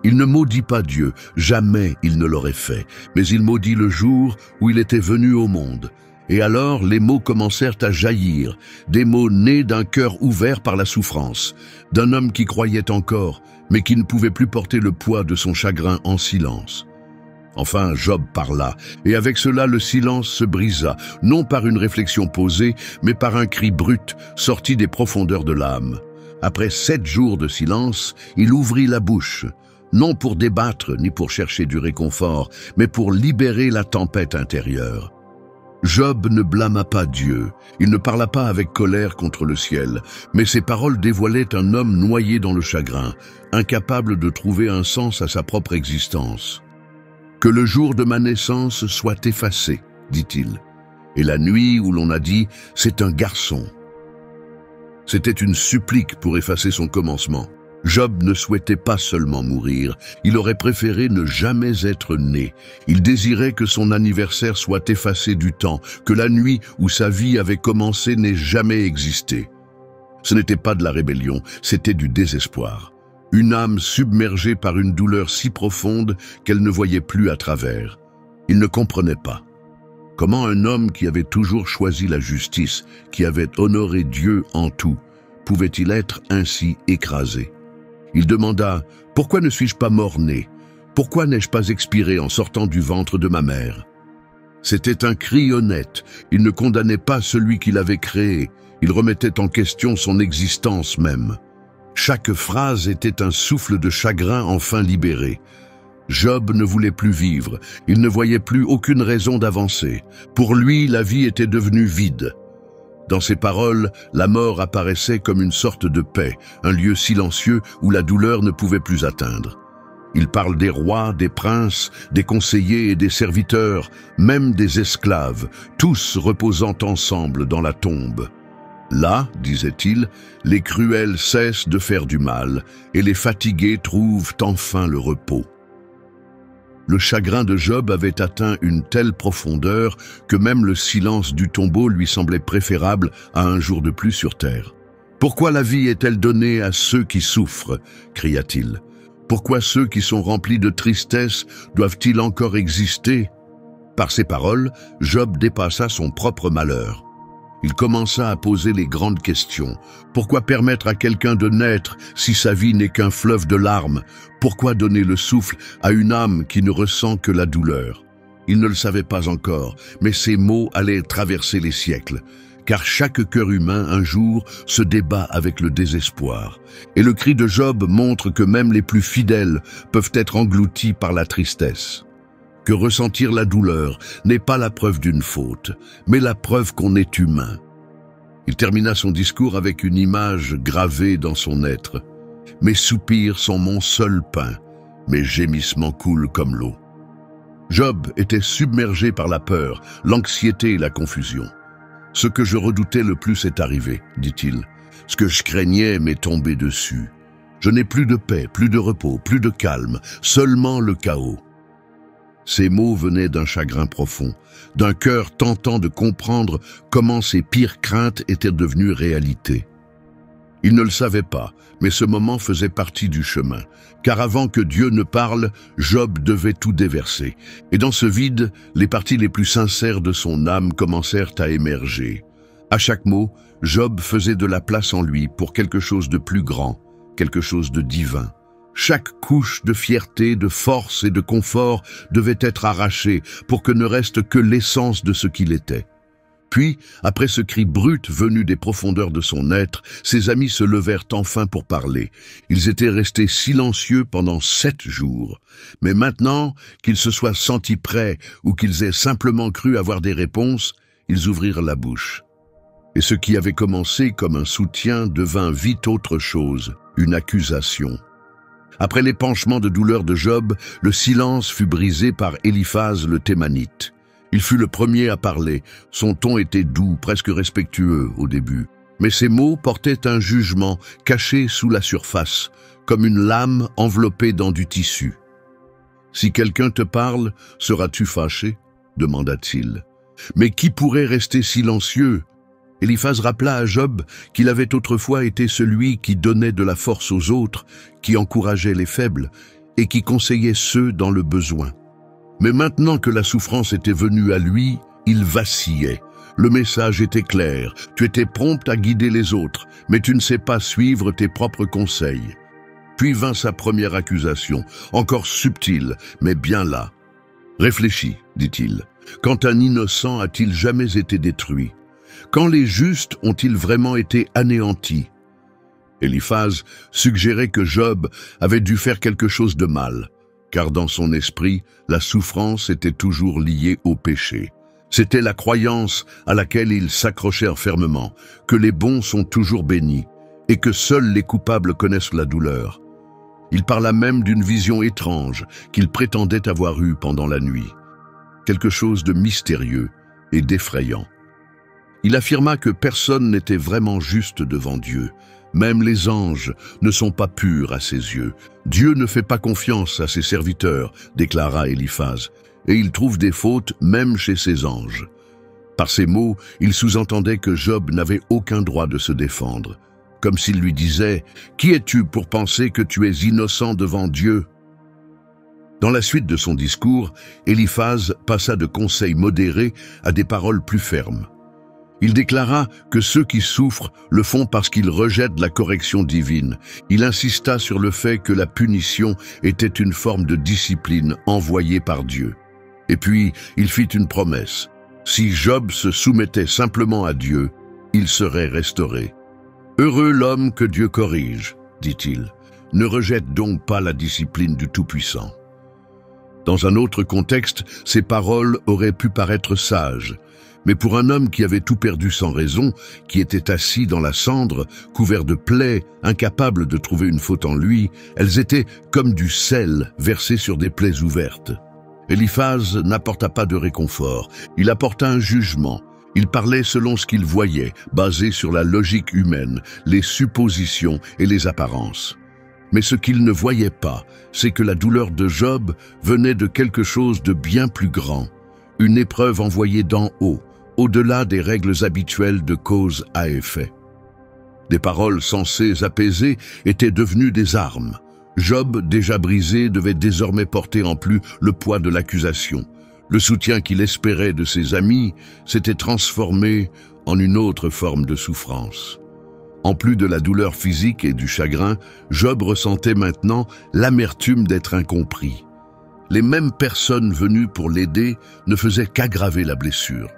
Il ne maudit pas Dieu, jamais il ne l'aurait fait, mais il maudit le jour où il était venu au monde. Et alors les mots commencèrent à jaillir, des mots nés d'un cœur ouvert par la souffrance, d'un homme qui croyait encore, mais qui ne pouvait plus porter le poids de son chagrin en silence. Enfin, Job parla, et avec cela le silence se brisa, non par une réflexion posée, mais par un cri brut, sorti des profondeurs de l'âme. Après 7 jours de silence, il ouvrit la bouche, non pour débattre ni pour chercher du réconfort, mais pour libérer la tempête intérieure. Job ne blâma pas Dieu, il ne parla pas avec colère contre le ciel, mais ses paroles dévoilaient un homme noyé dans le chagrin, incapable de trouver un sens à sa propre existence. Que le jour de ma naissance soit effacé, dit-il, et la nuit où l'on a dit « c'est un garçon ». C'était une supplique pour effacer son commencement. Job ne souhaitait pas seulement mourir, il aurait préféré ne jamais être né. Il désirait que son anniversaire soit effacé du temps, que la nuit où sa vie avait commencé n'ait jamais existé. Ce n'était pas de la rébellion, c'était du désespoir. Une âme submergée par une douleur si profonde qu'elle ne voyait plus à travers. Il ne comprenait pas. Comment un homme qui avait toujours choisi la justice, qui avait honoré Dieu en tout, pouvait-il être ainsi écrasé? Il demanda « Pourquoi ne suis-je pas mort-né? Pourquoi n'ai-je pas expiré en sortant du ventre de ma mère ?» C'était un cri honnête. Il ne condamnait pas celui qui l'avait créé. Il remettait en question son existence même. Chaque phrase était un souffle de chagrin enfin libéré. Job ne voulait plus vivre. Il ne voyait plus aucune raison d'avancer. Pour lui, la vie était devenue vide. Dans ses paroles, la mort apparaissait comme une sorte de paix, un lieu silencieux où la douleur ne pouvait plus atteindre. Il parle des rois, des princes, des conseillers et des serviteurs, même des esclaves, tous reposant ensemble dans la tombe. Là, disait-il, les cruels cessent de faire du mal et les fatigués trouvent enfin le repos. Le chagrin de Job avait atteint une telle profondeur que même le silence du tombeau lui semblait préférable à un jour de plus sur terre. « Pourquoi la vie est-elle donnée à ceux qui souffrent ?» cria-t-il. « Pourquoi ceux qui sont remplis de tristesse doivent-ils encore exister ?» Par ces paroles, Job dépassa son propre malheur. Il commença à poser les grandes questions. Pourquoi permettre à quelqu'un de naître si sa vie n'est qu'un fleuve de larmes? Pourquoi donner le souffle à une âme qui ne ressent que la douleur? Il ne le savait pas encore, mais ces mots allaient traverser les siècles. Car chaque cœur humain, un jour, se débat avec le désespoir. Et le cri de Job montre que même les plus fidèles peuvent être engloutis par la tristesse. Que ressentir la douleur n'est pas la preuve d'une faute, mais la preuve qu'on est humain. Il termina son discours avec une image gravée dans son être. « Mes soupirs sont mon seul pain, mes gémissements coulent comme l'eau. » Job était submergé par la peur, l'anxiété et la confusion. « Ce que je redoutais le plus est arrivé, dit-il. Ce que je craignais m'est tombé dessus. Je n'ai plus de paix, plus de repos, plus de calme, seulement le chaos. » Ces mots venaient d'un chagrin profond, d'un cœur tentant de comprendre comment ses pires craintes étaient devenues réalité. Il ne le savait pas, mais ce moment faisait partie du chemin, car avant que Dieu ne parle, Job devait tout déverser. Et dans ce vide, les parties les plus sincères de son âme commencèrent à émerger. À chaque mot, Job faisait de la place en lui pour quelque chose de plus grand, quelque chose de divin. Chaque couche de fierté, de force et de confort devait être arrachée pour que ne reste que l'essence de ce qu'il était. Puis, après ce cri brut venu des profondeurs de son être, ses amis se levèrent enfin pour parler. Ils étaient restés silencieux pendant 7 jours. Mais maintenant, qu'ils se soient sentis prêts ou qu'ils aient simplement cru avoir des réponses, ils ouvrirent la bouche. Et ce qui avait commencé comme un soutien devint vite autre chose, une accusation. Après l'épanchement de douleur de Job, le silence fut brisé par Éliphaz le Thémanite. Il fut le premier à parler. Son ton était doux, presque respectueux au début. Mais ses mots portaient un jugement caché sous la surface, comme une lame enveloppée dans du tissu. « Si quelqu'un te parle, seras-tu fâché ?» demanda-t-il. « Mais qui pourrait rester silencieux ?» Éliphaz rappela à Job qu'il avait autrefois été celui qui donnait de la force aux autres, qui encourageait les faibles et qui conseillait ceux dans le besoin. Mais maintenant que la souffrance était venue à lui, il vacillait. Le message était clair, tu étais prompt à guider les autres, mais tu ne sais pas suivre tes propres conseils. Puis vint sa première accusation, encore subtile, mais bien là. « Réfléchis, dit-il, quand un innocent a-t-il jamais été détruit ? Quand les justes ont-ils vraiment été anéantis ?» Éliphaz suggérait que Job avait dû faire quelque chose de mal, car dans son esprit, la souffrance était toujours liée au péché. C'était la croyance à laquelle ils s'accrochèrent fermement, que les bons sont toujours bénis, et que seuls les coupables connaissent la douleur. Il parla même d'une vision étrange qu'il prétendait avoir eue pendant la nuit. Quelque chose de mystérieux et d'effrayant. Il affirma que personne n'était vraiment juste devant Dieu. Même les anges ne sont pas purs à ses yeux. Dieu ne fait pas confiance à ses serviteurs, déclara Éliphaz, et il trouve des fautes même chez ses anges. Par ces mots, il sous-entendait que Job n'avait aucun droit de se défendre, comme s'il lui disait « Qui es-tu pour penser que tu es innocent devant Dieu ?» Dans la suite de son discours, Éliphaz passa de conseils modérés à des paroles plus fermes. Il déclara que ceux qui souffrent le font parce qu'ils rejettent la correction divine. Il insista sur le fait que la punition était une forme de discipline envoyée par Dieu. Et puis, il fit une promesse. Si Job se soumettait simplement à Dieu, il serait restauré. « Heureux l'homme que Dieu corrige, dit-il. Ne rejette donc pas la discipline du Tout-Puissant. » Dans un autre contexte, ces paroles auraient pu paraître sages. Mais pour un homme qui avait tout perdu sans raison, qui était assis dans la cendre, couvert de plaies, incapable de trouver une faute en lui, elles étaient comme du sel versé sur des plaies ouvertes. Éliphaz n'apporta pas de réconfort, il apporta un jugement. Il parlait selon ce qu'il voyait, basé sur la logique humaine, les suppositions et les apparences. Mais ce qu'il ne voyait pas, c'est que la douleur de Job venait de quelque chose de bien plus grand, une épreuve envoyée d'en haut, au-delà des règles habituelles de cause à effet. Des paroles censées apaiser étaient devenues des armes. Job, déjà brisé, devait désormais porter en plus le poids de l'accusation. Le soutien qu'il espérait de ses amis s'était transformé en une autre forme de souffrance. En plus de la douleur physique et du chagrin, Job ressentait maintenant l'amertume d'être incompris. Les mêmes personnes venues pour l'aider ne faisaient qu'aggraver la blessure.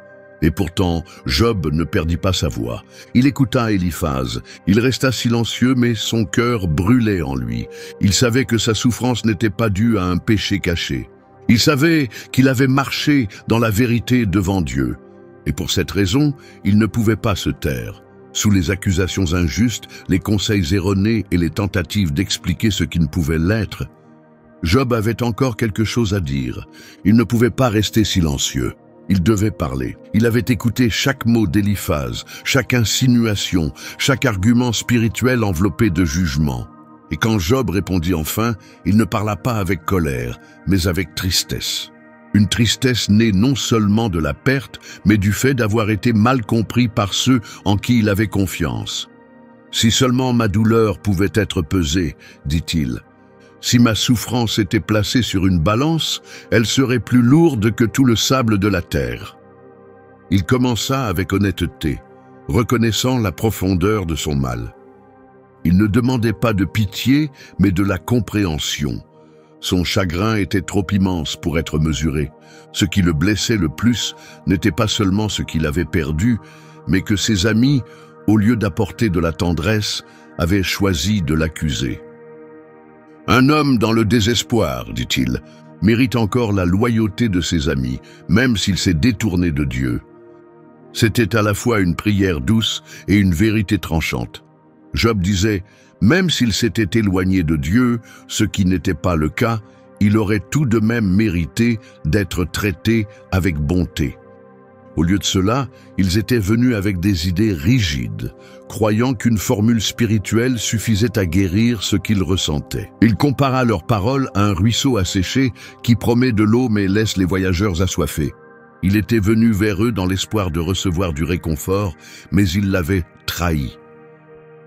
Et pourtant, Job ne perdit pas sa voix. Il écouta Éliphaz. Il resta silencieux, mais son cœur brûlait en lui. Il savait que sa souffrance n'était pas due à un péché caché. Il savait qu'il avait marché dans la vérité devant Dieu. Et pour cette raison, il ne pouvait pas se taire. Sous les accusations injustes, les conseils erronés et les tentatives d'expliquer ce qui ne pouvait l'être, Job avait encore quelque chose à dire. Il ne pouvait pas rester silencieux. Il devait parler. Il avait écouté chaque mot d'Éliphaz, chaque insinuation, chaque argument spirituel enveloppé de jugement. Et quand Job répondit enfin, il ne parla pas avec colère, mais avec tristesse. Une tristesse née non seulement de la perte, mais du fait d'avoir été mal compris par ceux en qui il avait confiance. « Si seulement ma douleur pouvait être pesée, dit-il. Si ma souffrance était placée sur une balance, elle serait plus lourde que tout le sable de la terre. » Il commença avec honnêteté, reconnaissant la profondeur de son mal. Il ne demandait pas de pitié, mais de la compréhension. Son chagrin était trop immense pour être mesuré. Ce qui le blessait le plus n'était pas seulement ce qu'il avait perdu, mais que ses amis, au lieu d'apporter de la tendresse, avaient choisi de l'accuser. « Un homme dans le désespoir, dit-il, mérite encore la loyauté de ses amis, même s'il s'est détourné de Dieu. » C'était à la fois une prière douce et une vérité tranchante. Job disait, même s'il s'était éloigné de Dieu, ce qui n'était pas le cas, il aurait tout de même mérité d'être traité avec bonté. Au lieu de cela, ils étaient venus avec des idées rigides, croyant qu'une formule spirituelle suffisait à guérir ce qu'ils ressentaient. Il compara leurs paroles à un ruisseau asséché qui promet de l'eau mais laisse les voyageurs assoiffés. Il était venu vers eux dans l'espoir de recevoir du réconfort, mais ils l'avaient trahi.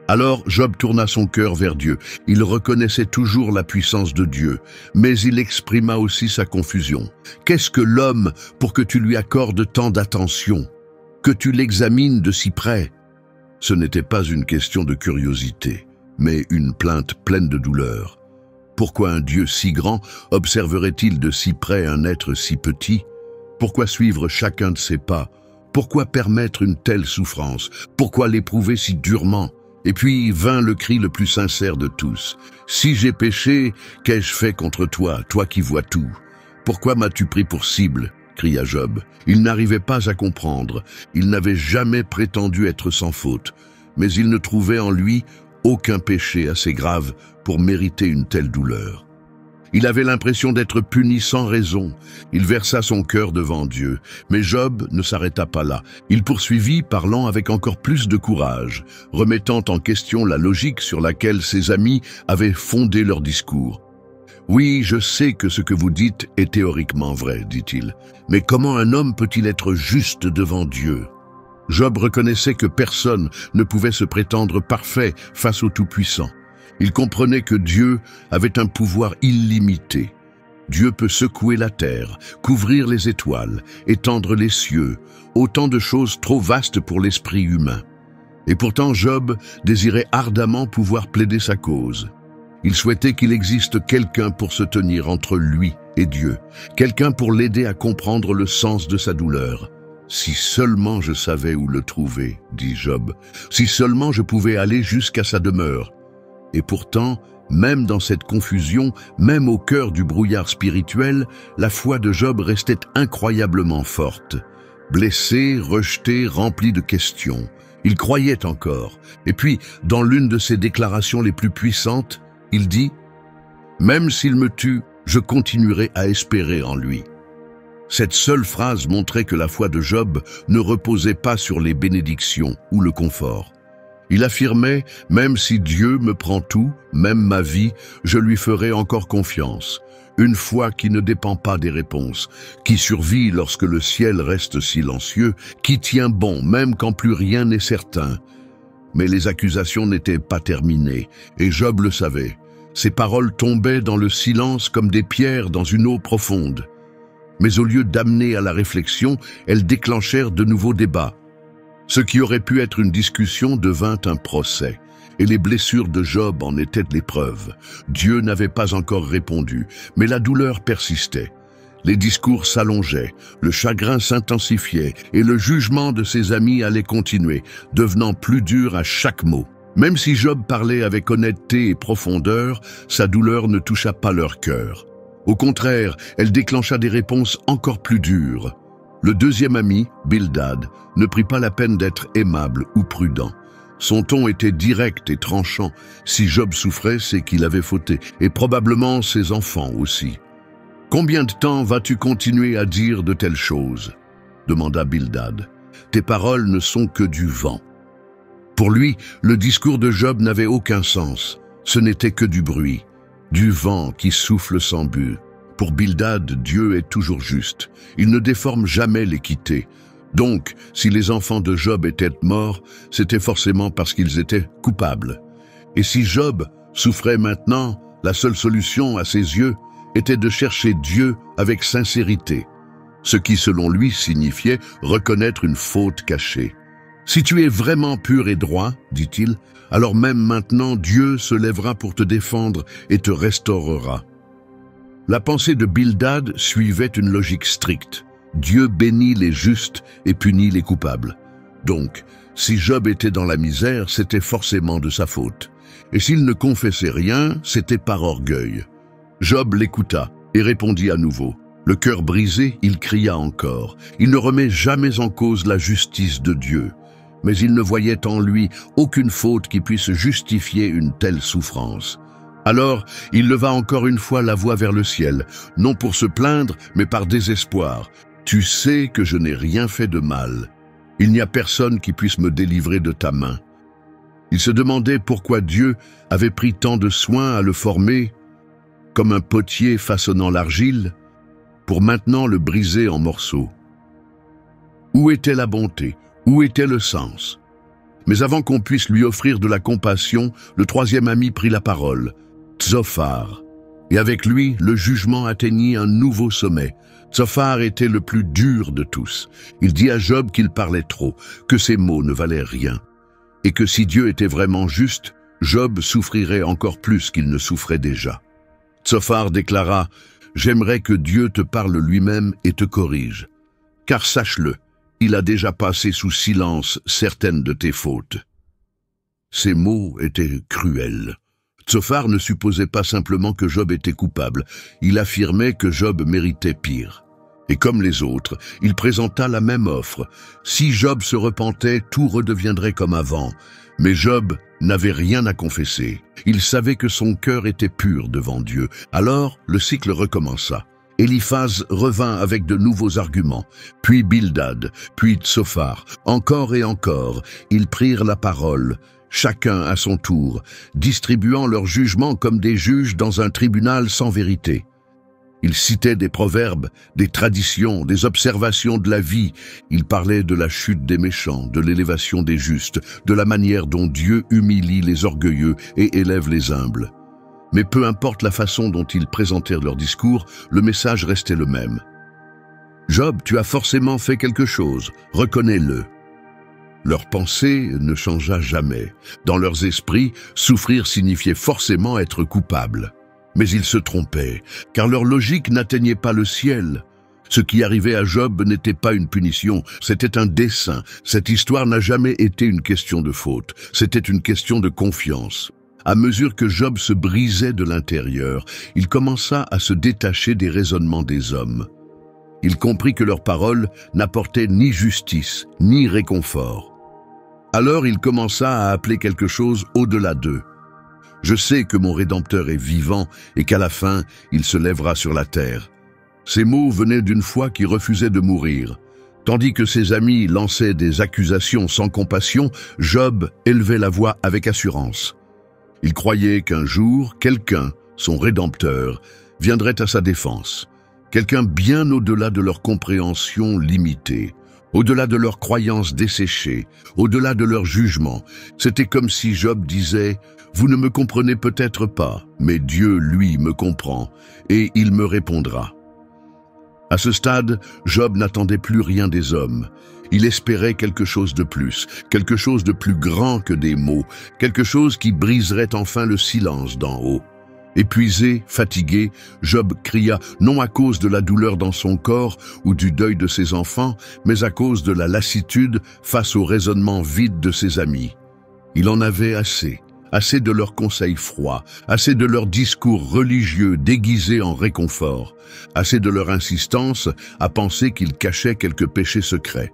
Alors Job tourna son cœur vers Dieu. Il reconnaissait toujours la puissance de Dieu, mais il exprima aussi sa confusion. Qu'est-ce que l'homme pour que tu lui accordes tant d'attention, que tu l'examines de si près? Ce n'était pas une question de curiosité, mais une plainte pleine de douleur. Pourquoi un Dieu si grand observerait-il de si près un être si petit? Pourquoi suivre chacun de ses pas? Pourquoi permettre une telle souffrance? Pourquoi l'éprouver si durement? Et puis vint le cri le plus sincère de tous. « Si j'ai péché, qu'ai-je fait contre toi, toi qui vois tout? Pourquoi m'as-tu pris pour cible ?» cria Job. Il n'arrivait pas à comprendre. Il n'avait jamais prétendu être sans faute, mais il ne trouvait en lui aucun péché assez grave pour mériter une telle douleur. Il avait l'impression d'être puni sans raison. Il versa son cœur devant Dieu. Mais Job ne s'arrêta pas là. Il poursuivit, parlant avec encore plus de courage, remettant en question la logique sur laquelle ses amis avaient fondé leur discours. « Oui, je sais que ce que vous dites est théoriquement vrai, dit-il. Mais comment un homme peut-il être juste devant Dieu ?» Job reconnaissait que personne ne pouvait se prétendre parfait face au Tout-Puissant. Il comprenait que Dieu avait un pouvoir illimité. Dieu peut secouer la terre, couvrir les étoiles, étendre les cieux, autant de choses trop vastes pour l'esprit humain. Et pourtant Job désirait ardemment pouvoir plaider sa cause. Il souhaitait qu'il existe quelqu'un pour se tenir entre lui et Dieu, quelqu'un pour l'aider à comprendre le sens de sa douleur. « Si seulement je savais où le trouver, » dit Job, « si seulement je pouvais aller jusqu'à sa demeure. » Et pourtant, même dans cette confusion, même au cœur du brouillard spirituel, la foi de Job restait incroyablement forte. Blessé, rejeté, rempli de questions, il croyait encore. Et puis, dans l'une de ses déclarations les plus puissantes, il dit « Même s'il me tue, je continuerai à espérer en lui. » Cette seule phrase montrait que la foi de Job ne reposait pas sur les bénédictions ou le confort. Il affirmait « Même si Dieu me prend tout, même ma vie, je lui ferai encore confiance. Une foi qui ne dépend pas des réponses, qui survit lorsque le ciel reste silencieux, qui tient bon même quand plus rien n'est certain. » Mais les accusations n'étaient pas terminées, et Job le savait. Ses paroles tombaient dans le silence comme des pierres dans une eau profonde. Mais au lieu d'amener à la réflexion, elles déclenchèrent de nouveaux débats. Ce qui aurait pu être une discussion devint un procès, et les blessures de Job en étaient l'épreuve. Dieu n'avait pas encore répondu, mais la douleur persistait. Les discours s'allongeaient, le chagrin s'intensifiait, et le jugement de ses amis allait continuer, devenant plus dur à chaque mot. Même si Job parlait avec honnêteté et profondeur, sa douleur ne toucha pas leur cœur. Au contraire, elle déclencha des réponses encore plus dures. Le deuxième ami, Bildad, ne prit pas la peine d'être aimable ou prudent. Son ton était direct et tranchant. Si Job souffrait, c'est qu'il avait fauté, et probablement ses enfants aussi. « Combien de temps vas-tu continuer à dire de telles choses ?» demanda Bildad. « Tes paroles ne sont que du vent. » Pour lui, le discours de Job n'avait aucun sens. Ce n'était que du bruit, du vent qui souffle sans but. Pour Bildad, Dieu est toujours juste. Il ne déforme jamais l'équité. Donc, si les enfants de Job étaient morts, c'était forcément parce qu'ils étaient coupables. Et si Job souffrait maintenant, la seule solution à ses yeux était de chercher Dieu avec sincérité, ce qui, selon lui, signifiait reconnaître une faute cachée. « Si tu es vraiment pur et droit, dit-il, alors même maintenant Dieu se lèvera pour te défendre et te restaurera. » La pensée de Bildad suivait une logique stricte. Dieu bénit les justes et punit les coupables. Donc, si Job était dans la misère, c'était forcément de sa faute. Et s'il ne confessait rien, c'était par orgueil. Job l'écouta et répondit à nouveau. Le cœur brisé, il cria encore. Il ne remet jamais en cause la justice de Dieu. Mais il ne voyait en lui aucune faute qui puisse justifier une telle souffrance. Alors, il leva encore une fois la voix vers le ciel, non pour se plaindre, mais par désespoir. « Tu sais que je n'ai rien fait de mal. Il n'y a personne qui puisse me délivrer de ta main. » Il se demandait pourquoi Dieu avait pris tant de soin à le former, comme un potier façonnant l'argile, pour maintenant le briser en morceaux. Où était la bonté? Où était le sens? Mais avant qu'on puisse lui offrir de la compassion, le troisième ami prit la parole. Tsophar. Et avec lui, le jugement atteignit un nouveau sommet. Tsophar était le plus dur de tous. Il dit à Job qu'il parlait trop, que ses mots ne valaient rien, et que si Dieu était vraiment juste, Job souffrirait encore plus qu'il ne souffrait déjà. Tsophar déclara « J'aimerais que Dieu te parle lui-même et te corrige, car sache-le, il a déjà passé sous silence certaines de tes fautes. » Ces mots étaient cruels. Tsophar ne supposait pas simplement que Job était coupable, il affirmait que Job méritait pire. Et comme les autres, il présenta la même offre. Si Job se repentait, tout redeviendrait comme avant. Mais Job n'avait rien à confesser. Il savait que son cœur était pur devant Dieu. Alors, le cycle recommença. Éliphaz revint avec de nouveaux arguments, puis Bildad, puis Tsophar. Encore et encore, ils prirent la parole, chacun à son tour, distribuant leurs jugements comme des juges dans un tribunal sans vérité. Ils citaient des proverbes, des traditions, des observations de la vie. Ils parlaient de la chute des méchants, de l'élévation des justes, de la manière dont Dieu humilie les orgueilleux et élève les humbles. Mais peu importe la façon dont ils présentèrent leur discours, le message restait le même. « Job, tu as forcément fait quelque chose, reconnais-le. » Leur pensée ne changea jamais. Dans leurs esprits, souffrir signifiait forcément être coupable. Mais ils se trompaient, car leur logique n'atteignait pas le ciel. Ce qui arrivait à Job n'était pas une punition, c'était un dessein. Cette histoire n'a jamais été une question de faute, c'était une question de confiance. À mesure que Job se brisait de l'intérieur, il commença à se détacher des raisonnements des hommes. Il comprit que leurs paroles n'apportaient ni justice, ni réconfort. Alors il commença à appeler quelque chose au-delà d'eux. « Je sais que mon Rédempteur est vivant et qu'à la fin, il se lèvera sur la terre. » Ces mots venaient d'une foi qui refusait de mourir. Tandis que ses amis lançaient des accusations sans compassion, Job élevait la voix avec assurance. Il croyait qu'un jour, quelqu'un, son Rédempteur, viendrait à sa défense. Quelqu'un bien au-delà de leur compréhension limitée, au-delà de leurs croyances desséchées, au-delà de leur jugement. C'était comme si Job disait « Vous ne me comprenez peut-être pas, mais Dieu, lui, me comprend, et il me répondra. » À ce stade, Job n'attendait plus rien des hommes. Il espérait quelque chose de plus grand que des mots, quelque chose qui briserait enfin le silence d'en haut. Épuisé, fatigué, Job cria non à cause de la douleur dans son corps ou du deuil de ses enfants, mais à cause de la lassitude face au raisonnement vide de ses amis. Il en avait assez. Assez de leurs conseils froids, assez de leurs discours religieux déguisés en réconfort, assez de leur insistance à penser qu'ils cachaient quelques péchés secrets.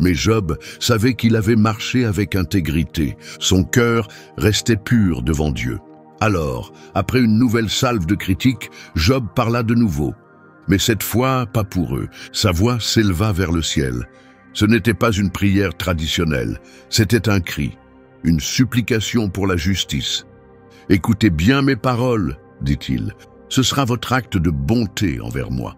Mais Job savait qu'il avait marché avec intégrité, son cœur restait pur devant Dieu. Alors, après une nouvelle salve de critiques, Job parla de nouveau. Mais cette fois, pas pour eux, sa voix s'éleva vers le ciel. Ce n'était pas une prière traditionnelle, c'était un cri. Une supplication pour la justice. « Écoutez bien mes paroles, dit-il, ce sera votre acte de bonté envers moi. »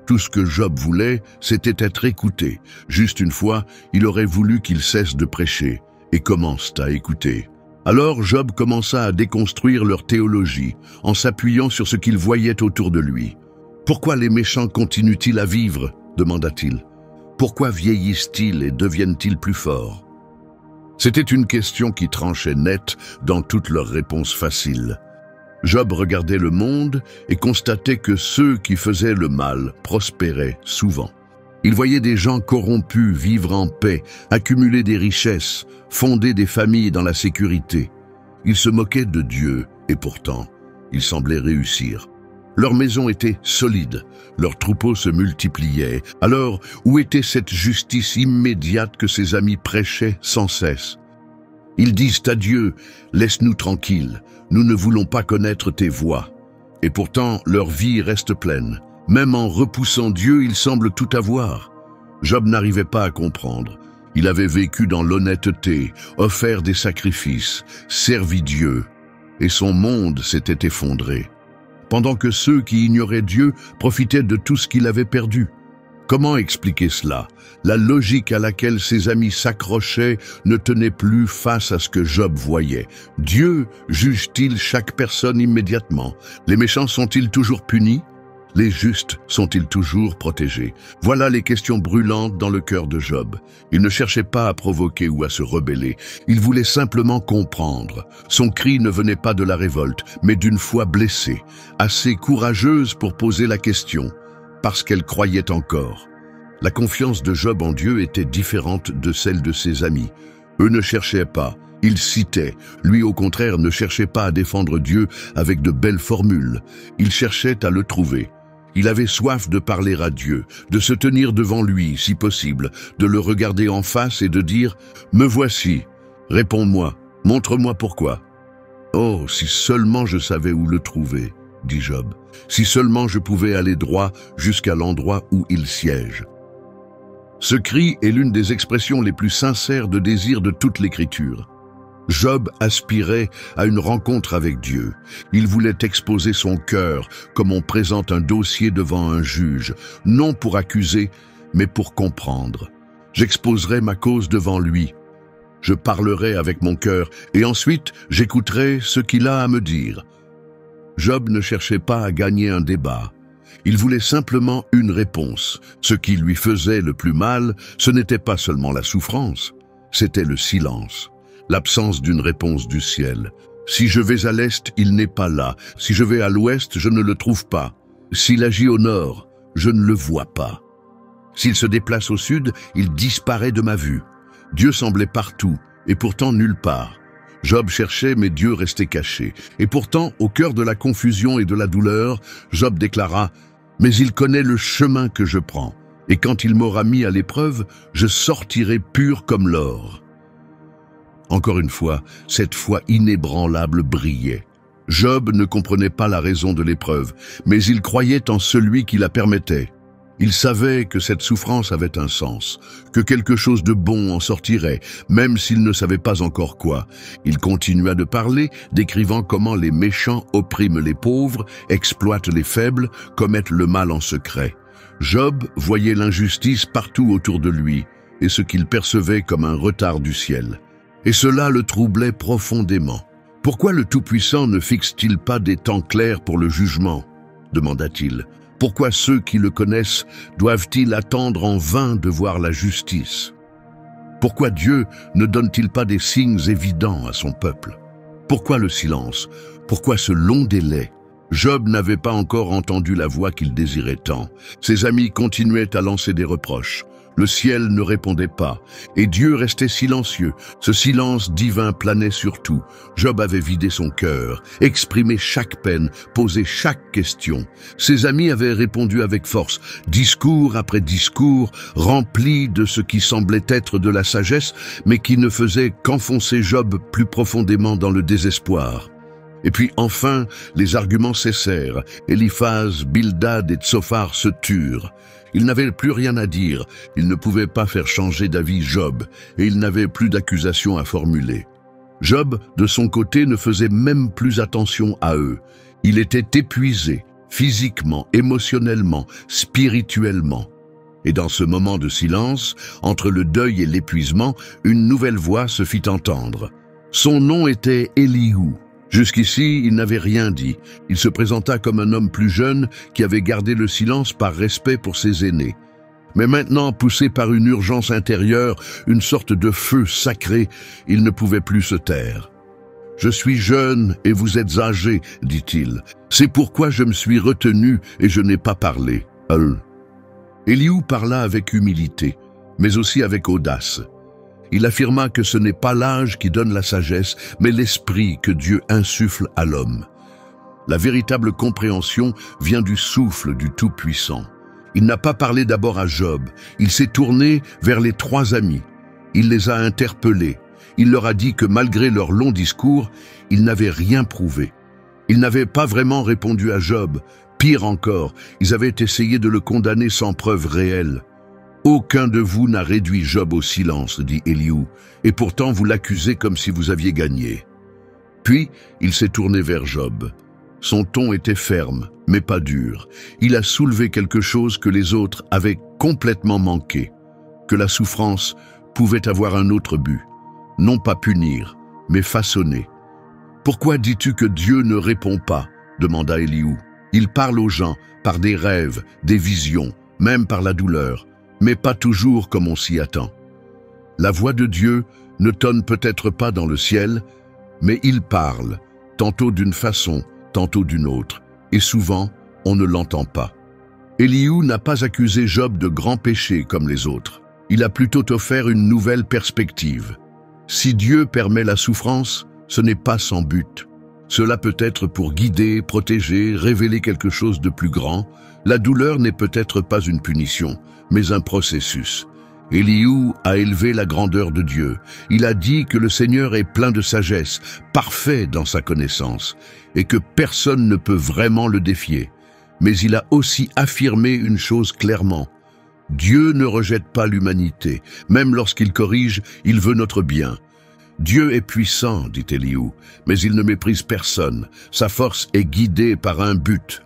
Tout ce que Job voulait, c'était être écouté. Juste une fois, il aurait voulu qu'il cesse de prêcher et commence à écouter. Alors Job commença à déconstruire leur théologie, en s'appuyant sur ce qu'il voyait autour de lui. « Pourquoi les méchants continuent-ils à vivre ?» demanda-t-il. « Pourquoi vieillissent-ils et deviennent-ils plus forts ?» C'était une question qui tranchait net dans toutes leurs réponses faciles. Job regardait le monde et constatait que ceux qui faisaient le mal prospéraient souvent. Il voyait des gens corrompus vivre en paix, accumuler des richesses, fonder des familles dans la sécurité. Il se moquait de Dieu et pourtant, il semblait réussir. Leurs maisons étaient solides, leurs troupeaux se multipliaient. Alors, où était cette justice immédiate que ses amis prêchaient sans cesse? Ils disent à Dieu, « Laisse-nous tranquilles, nous ne voulons pas connaître tes voies. » Et pourtant, leur vie reste pleine. Même en repoussant Dieu, ils semblent tout avoir. Job n'arrivait pas à comprendre. Il avait vécu dans l'honnêteté, offert des sacrifices, servi Dieu, et son monde s'était effondré. Pendant que ceux qui ignoraient Dieu profitaient de tout ce qu'il avait perdu. Comment expliquer cela? La logique à laquelle ses amis s'accrochaient ne tenait plus face à ce que Job voyait. Dieu juge-t-il chaque personne immédiatement? Les méchants sont-ils toujours punis? Les justes sont-ils toujours protégés? Voilà les questions brûlantes dans le cœur de Job. Il ne cherchait pas à provoquer ou à se rebeller. Il voulait simplement comprendre. Son cri ne venait pas de la révolte, mais d'une foi blessée, assez courageuse pour poser la question, parce qu'elle croyait encore. La confiance de Job en Dieu était différente de celle de ses amis. Eux ne cherchaient pas, ils citaient. Lui, au contraire, ne cherchait pas à défendre Dieu avec de belles formules. Il cherchait à le trouver. Il avait soif de parler à Dieu, de se tenir devant lui, si possible, de le regarder en face et de dire « Me voici, réponds-moi, Montre-moi pourquoi. Oh, si seulement je savais où le trouver, dit Job. Si seulement je pouvais aller droit jusqu'à l'endroit où il siège. Ce cri est l'une des expressions les plus sincères de désir de toute l'Écriture. Job aspirait à une rencontre avec Dieu. Il voulait exposer son cœur comme on présente un dossier devant un juge, non pour accuser, mais pour comprendre. J'exposerai ma cause devant lui. Je parlerai avec mon cœur et ensuite j'écouterai ce qu'il a à me dire. Job ne cherchait pas à gagner un débat. Il voulait simplement une réponse. Ce qui lui faisait le plus mal, ce n'était pas seulement la souffrance, c'était le silence, l'absence d'une réponse du ciel. Si je vais à l'est, il n'est pas là. Si je vais à l'ouest, je ne le trouve pas. S'il agit au nord, je ne le vois pas. S'il se déplace au sud, il disparaît de ma vue. Dieu semblait partout, et pourtant nulle part. Job cherchait, mais Dieu restait caché. Et pourtant, au cœur de la confusion et de la douleur, Job déclara « Mais il connaît le chemin que je prends, et quand il m'aura mis à l'épreuve, je sortirai pur comme l'or. » Encore une fois, cette foi inébranlable brillait. Job ne comprenait pas la raison de l'épreuve, mais il croyait en celui qui la permettait. Il savait que cette souffrance avait un sens, que quelque chose de bon en sortirait, même s'il ne savait pas encore quoi. Il continua de parler, décrivant comment les méchants oppriment les pauvres, exploitent les faibles, commettent le mal en secret. Job voyait l'injustice partout autour de lui, et ce qu'il percevait comme un retard du ciel. Et cela le troublait profondément. « Pourquoi le Tout-Puissant ne fixe-t-il pas des temps clairs pour le jugement ?» demanda-t-il. Pourquoi ceux qui le connaissent doivent-ils attendre en vain de voir la justice? Pourquoi Dieu ne donne-t-il pas des signes évidents à son peuple? Pourquoi le silence? Pourquoi ce long délai? Job n'avait pas encore entendu la voix qu'il désirait tant. Ses amis continuaient à lancer des reproches. Le ciel ne répondait pas, et Dieu restait silencieux. Ce silence divin planait sur tout. Job avait vidé son cœur, exprimé chaque peine, posé chaque question. Ses amis avaient répondu avec force, discours après discours, remplis de ce qui semblait être de la sagesse, mais qui ne faisait qu'enfoncer Job plus profondément dans le désespoir. Et puis enfin, les arguments cessèrent. Éliphaz, Bildad et Tsophar se turent. Ils n'avaient plus rien à dire, ils ne pouvaient pas faire changer d'avis Job, et ils n'avaient plus d'accusations à formuler. Job, de son côté, ne faisait même plus attention à eux. Il était épuisé, physiquement, émotionnellement, spirituellement. Et dans ce moment de silence, entre le deuil et l'épuisement, une nouvelle voix se fit entendre. Son nom était Elihu. Jusqu'ici, il n'avait rien dit. Il se présenta comme un homme plus jeune qui avait gardé le silence par respect pour ses aînés. Mais maintenant, poussé par une urgence intérieure, une sorte de feu sacré, il ne pouvait plus se taire. « Je suis jeune et vous êtes âgé, dit-il. C'est pourquoi je me suis retenu et je n'ai pas parlé. » Elihu parla avec humilité, mais aussi avec audace. Il affirma que ce n'est pas l'âge qui donne la sagesse, mais l'esprit que Dieu insuffle à l'homme. La véritable compréhension vient du souffle du Tout-Puissant. Il n'a pas parlé d'abord à Job, il s'est tourné vers les trois amis. Il les a interpellés. Il leur a dit que malgré leur long discours, ils n'avaient rien prouvé. Ils n'avaient pas vraiment répondu à Job. Pire encore, ils avaient essayé de le condamner sans preuve réelle. « Aucun de vous n'a réduit Job au silence, dit Elihu, et pourtant vous l'accusez comme si vous aviez gagné. » Puis, il s'est tourné vers Job. Son ton était ferme, mais pas dur. Il a soulevé quelque chose que les autres avaient complètement manqué, que la souffrance pouvait avoir un autre but, non pas punir, mais façonner. « Pourquoi dis-tu que Dieu ne répond pas ?» demanda Elihu. « Il parle aux gens par des rêves, des visions, même par la douleur. Mais pas toujours comme on s'y attend. La voix de Dieu ne tonne peut-être pas dans le ciel, mais il parle, tantôt d'une façon, tantôt d'une autre, et souvent, on ne l'entend pas. Elihu n'a pas accusé Job de grands péchés comme les autres. Il a plutôt offert une nouvelle perspective. Si Dieu permet la souffrance, ce n'est pas sans but. Cela peut être pour guider, protéger, révéler quelque chose de plus grand. La douleur n'est peut-être pas une punition, mais un processus. Éliou a élevé la grandeur de Dieu. Il a dit que le Seigneur est plein de sagesse, parfait dans sa connaissance, et que personne ne peut vraiment le défier. Mais il a aussi affirmé une chose clairement. Dieu ne rejette pas l'humanité. Même lorsqu'il corrige, il veut notre bien. Dieu est puissant, dit Éliou, mais il ne méprise personne. Sa force est guidée par un but.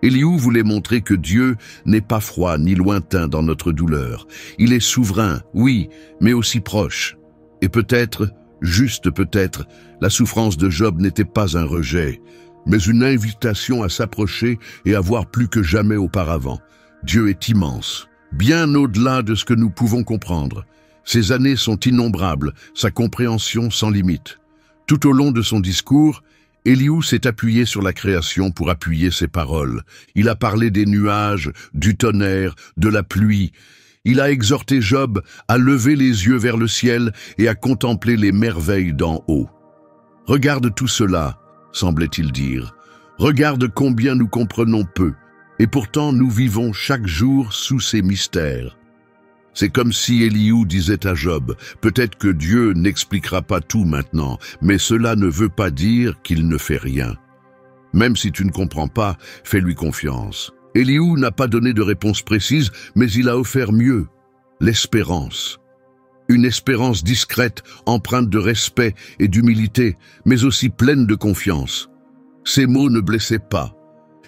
Éliou voulait montrer que Dieu n'est pas froid ni lointain dans notre douleur. Il est souverain, oui, mais aussi proche. Et peut-être, juste peut-être, la souffrance de Job n'était pas un rejet, mais une invitation à s'approcher et à voir plus que jamais auparavant. Dieu est immense, bien au-delà de ce que nous pouvons comprendre. Ses années sont innombrables, sa compréhension sans limite. Tout au long de son discours, Éliou s'est appuyé sur la création pour appuyer ses paroles. Il a parlé des nuages, du tonnerre, de la pluie. Il a exhorté Job à lever les yeux vers le ciel et à contempler les merveilles d'en haut. « Regarde tout cela », semblait-il dire. « Regarde combien nous comprenons peu, et pourtant nous vivons chaque jour sous ces mystères. » C'est comme si Éliou disait à Job, peut-être que Dieu n'expliquera pas tout maintenant, mais cela ne veut pas dire qu'il ne fait rien. Même si tu ne comprends pas, fais-lui confiance. Éliou n'a pas donné de réponse précise, mais il a offert mieux, l'espérance. Une espérance discrète, empreinte de respect et d'humilité, mais aussi pleine de confiance. Ces mots ne blessaient pas.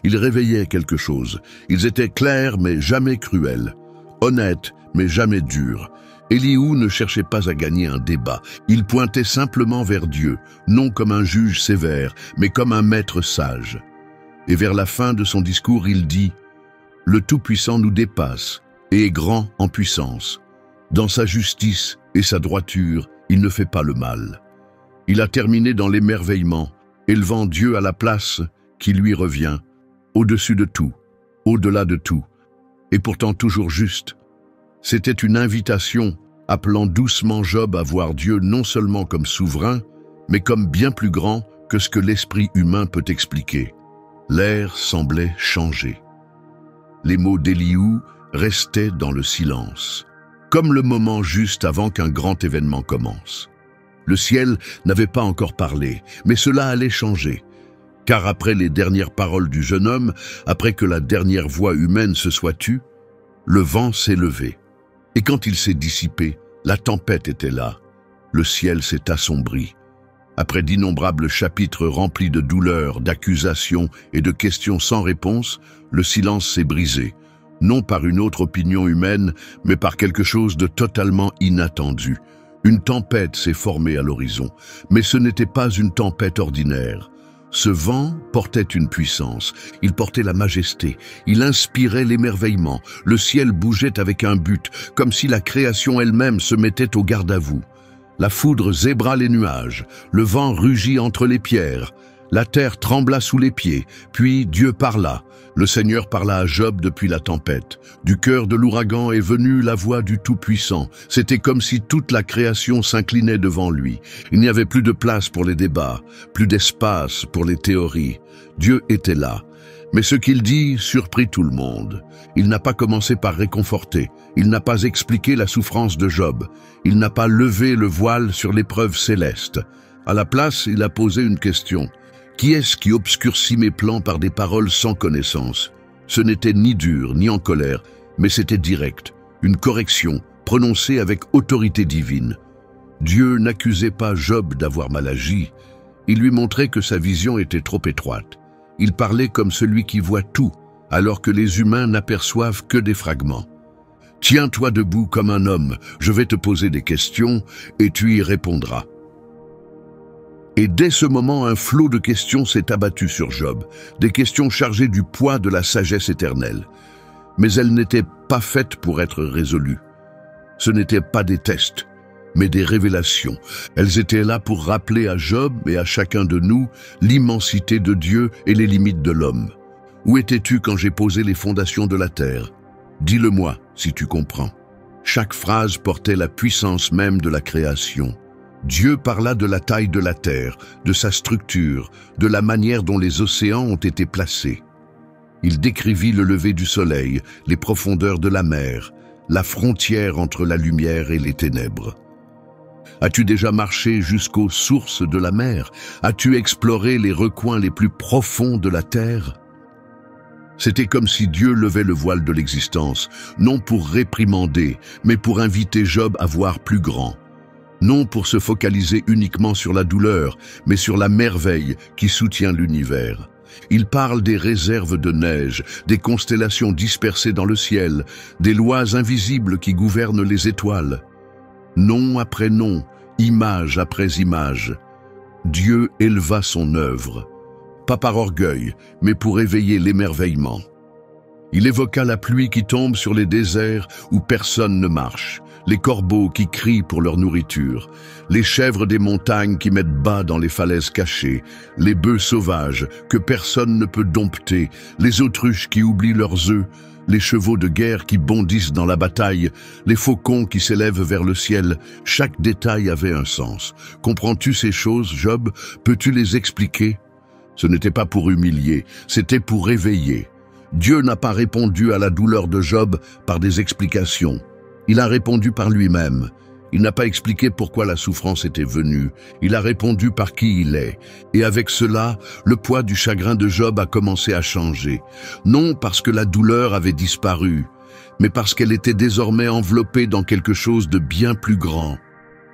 Ils réveillaient quelque chose. Ils étaient clairs, mais jamais cruels. Honnêtes, mais jamais durs. Éliou ne cherchait pas à gagner un débat. Il pointait simplement vers Dieu, non comme un juge sévère, mais comme un maître sage. Et vers la fin de son discours, il dit « Le Tout-Puissant nous dépasse et est grand en puissance. Dans sa justice et sa droiture, il ne fait pas le mal. » Il a terminé dans l'émerveillement, élevant Dieu à la place qui lui revient, au-dessus de tout, au-delà de tout, et pourtant toujours juste. C'était une invitation appelant doucement Job à voir Dieu non seulement comme souverain, mais comme bien plus grand que ce que l'esprit humain peut expliquer. L'air semblait changer. Les mots d'Éliou restaient dans le silence, comme le moment juste avant qu'un grand événement commence. Le ciel n'avait pas encore parlé, mais cela allait changer. Car après les dernières paroles du jeune homme, après que la dernière voix humaine se soit tue, le vent s'est levé. Et quand il s'est dissipé, la tempête était là. Le ciel s'est assombri. Après d'innombrables chapitres remplis de douleurs, d'accusations et de questions sans réponse, le silence s'est brisé, non par une autre opinion humaine, mais par quelque chose de totalement inattendu. Une tempête s'est formée à l'horizon, mais ce n'était pas une tempête ordinaire. Ce vent portait une puissance, il portait la majesté, il inspirait l'émerveillement, le ciel bougeait avec un but, comme si la création elle-même se mettait au garde-à-vous. La foudre zébra les nuages, le vent rugit entre les pierres, la terre trembla sous les pieds, puis Dieu parla. Le Seigneur parla à Job depuis la tempête. Du cœur de l'ouragan est venue la voix du Tout-Puissant. C'était comme si toute la création s'inclinait devant lui. Il n'y avait plus de place pour les débats, plus d'espace pour les théories. Dieu était là. Mais ce qu'il dit surprit tout le monde. Il n'a pas commencé par réconforter. Il n'a pas expliqué la souffrance de Job. Il n'a pas levé le voile sur l'épreuve céleste. À la place, il a posé une question. Qui est-ce qui obscurcit mes plans par des paroles sans connaissance? Ce n'était ni dur, ni en colère, mais c'était direct, une correction, prononcée avec autorité divine. Dieu n'accusait pas Job d'avoir mal agi, il lui montrait que sa vision était trop étroite. Il parlait comme celui qui voit tout, alors que les humains n'aperçoivent que des fragments. « Tiens-toi debout comme un homme, je vais te poser des questions et tu y répondras. » Et dès ce moment, un flot de questions s'est abattu sur Job, des questions chargées du poids de la sagesse éternelle. Mais elles n'étaient pas faites pour être résolues. Ce n'étaient pas des tests, mais des révélations. Elles étaient là pour rappeler à Job et à chacun de nous l'immensité de Dieu et les limites de l'homme. Où étais-tu quand j'ai posé les fondations de la terre? Dis-le-moi si tu comprends. Chaque phrase portait la puissance même de la création. Dieu parla de la taille de la terre, de sa structure, de la manière dont les océans ont été placés. Il décrivit le lever du soleil, les profondeurs de la mer, la frontière entre la lumière et les ténèbres. As-tu déjà marché jusqu'aux sources de la mer? As-tu exploré les recoins les plus profonds de la terre? C'était comme si Dieu levait le voile de l'existence, non pour réprimander, mais pour inviter Job à voir plus grand. Non pour se focaliser uniquement sur la douleur, mais sur la merveille qui soutient l'univers. Il parle des réserves de neige, des constellations dispersées dans le ciel, des lois invisibles qui gouvernent les étoiles. Nom après nom, image après image, Dieu éleva son œuvre, pas par orgueil, mais pour éveiller l'émerveillement. Il évoqua la pluie qui tombe sur les déserts où personne ne marche, les corbeaux qui crient pour leur nourriture, les chèvres des montagnes qui mettent bas dans les falaises cachées, les bœufs sauvages que personne ne peut dompter, les autruches qui oublient leurs œufs, les chevaux de guerre qui bondissent dans la bataille, les faucons qui s'élèvent vers le ciel. Chaque détail avait un sens. Comprends-tu ces choses, Job? Peux-tu les expliquer? Ce n'était pas pour humilier, c'était pour réveiller. Dieu n'a pas répondu à la douleur de Job par des explications. Il a répondu par lui-même. Il n'a pas expliqué pourquoi la souffrance était venue. Il a répondu par qui il est. Et avec cela, le poids du chagrin de Job a commencé à changer. Non parce que la douleur avait disparu, mais parce qu'elle était désormais enveloppée dans quelque chose de bien plus grand.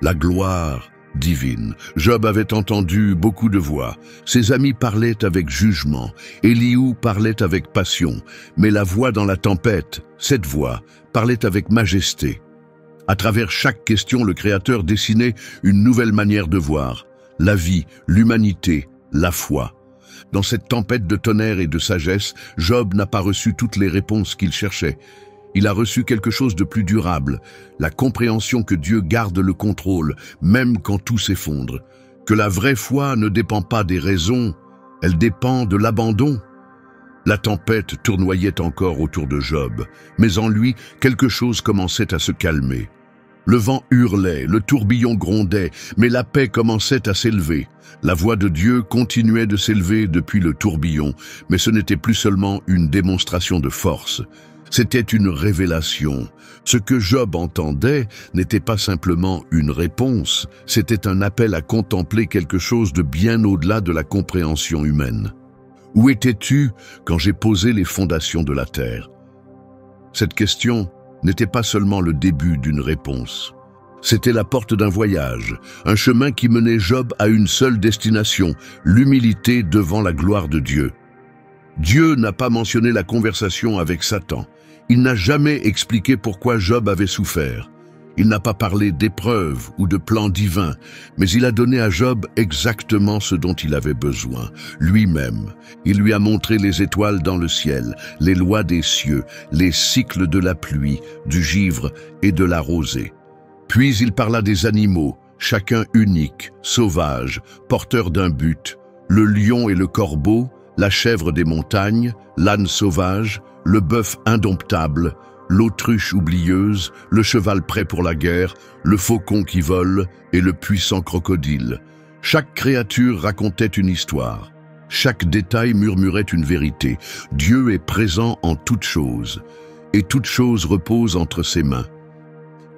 La gloire divine. Job avait entendu beaucoup de voix. Ses amis parlaient avec jugement. Élihu parlait avec passion. Mais la voix dans la tempête, cette voix, parlait avec majesté. À travers chaque question, le Créateur dessinait une nouvelle manière de voir. La vie, l'humanité, la foi. Dans cette tempête de tonnerre et de sagesse, Job n'a pas reçu toutes les réponses qu'il cherchait. Il a reçu quelque chose de plus durable, la compréhension que Dieu garde le contrôle, même quand tout s'effondre. Que la vraie foi ne dépend pas des raisons, elle dépend de l'abandon. La tempête tournoyait encore autour de Job, mais en lui, quelque chose commençait à se calmer. Le vent hurlait, le tourbillon grondait, mais la paix commençait à s'élever. La voix de Dieu continuait de s'élever depuis le tourbillon, mais ce n'était plus seulement une démonstration de force. C'était une révélation. Ce que Job entendait n'était pas simplement une réponse, c'était un appel à contempler quelque chose de bien au-delà de la compréhension humaine. Où étais-tu quand j'ai posé les fondations de la terre? Cette question n'était pas seulement le début d'une réponse. C'était la porte d'un voyage, un chemin qui menait Job à une seule destination, l'humilité devant la gloire de Dieu. Dieu n'a pas mentionné la conversation avec Satan. Il n'a jamais expliqué pourquoi Job avait souffert. Il n'a pas parlé d'épreuves ou de plans divins, mais il a donné à Job exactement ce dont il avait besoin, lui-même. Il lui a montré les étoiles dans le ciel, les lois des cieux, les cycles de la pluie, du givre et de la rosée. Puis il parla des animaux, chacun unique, sauvage, porteur d'un but, le lion et le corbeau, la chèvre des montagnes, l'âne sauvage, le bœuf indomptable, l'autruche oublieuse, le cheval prêt pour la guerre, le faucon qui vole et le puissant crocodile. Chaque créature racontait une histoire. Chaque détail murmurait une vérité. Dieu est présent en toutes choses, et toute chose repose entre ses mains.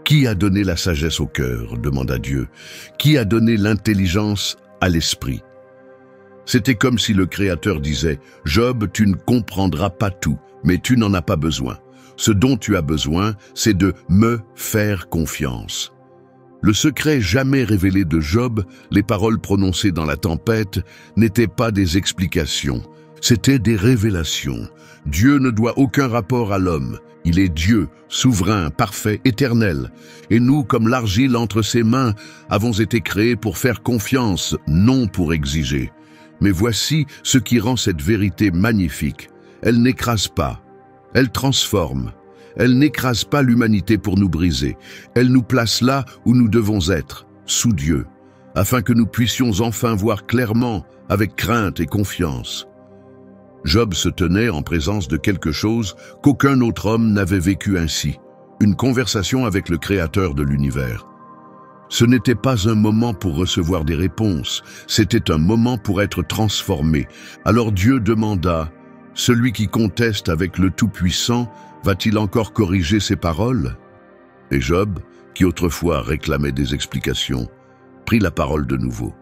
Qui a donné la sagesse au cœur? Demanda Dieu. Qui a donné l'intelligence à l'esprit? C'était comme si le Créateur disait « Job, tu ne comprendras pas tout, mais tu n'en as pas besoin. Ce dont tu as besoin, c'est de me faire confiance. » Le secret jamais révélé de Job, les paroles prononcées dans la tempête, n'étaient pas des explications, c'étaient des révélations. Dieu ne doit aucun rapport à l'homme. Il est Dieu, souverain, parfait, éternel. Et nous, comme l'argile entre ses mains, avons été créés pour faire confiance, non pour exiger. Mais voici ce qui rend cette vérité magnifique. Elle n'écrase pas, elle transforme. Elle n'écrase pas l'humanité pour nous briser. Elle nous place là où nous devons être, sous Dieu, afin que nous puissions enfin voir clairement, avec crainte et confiance. Job se tenait en présence de quelque chose qu'aucun autre homme n'avait vécu ainsi, une conversation avec le Créateur de l'univers. Ce n'était pas un moment pour recevoir des réponses, c'était un moment pour être transformé. Alors Dieu demanda, « Celui qui conteste avec le Tout-Puissant, va-t-il encore corriger ses paroles ?» Et Job, qui autrefois réclamait des explications, prit la parole de nouveau.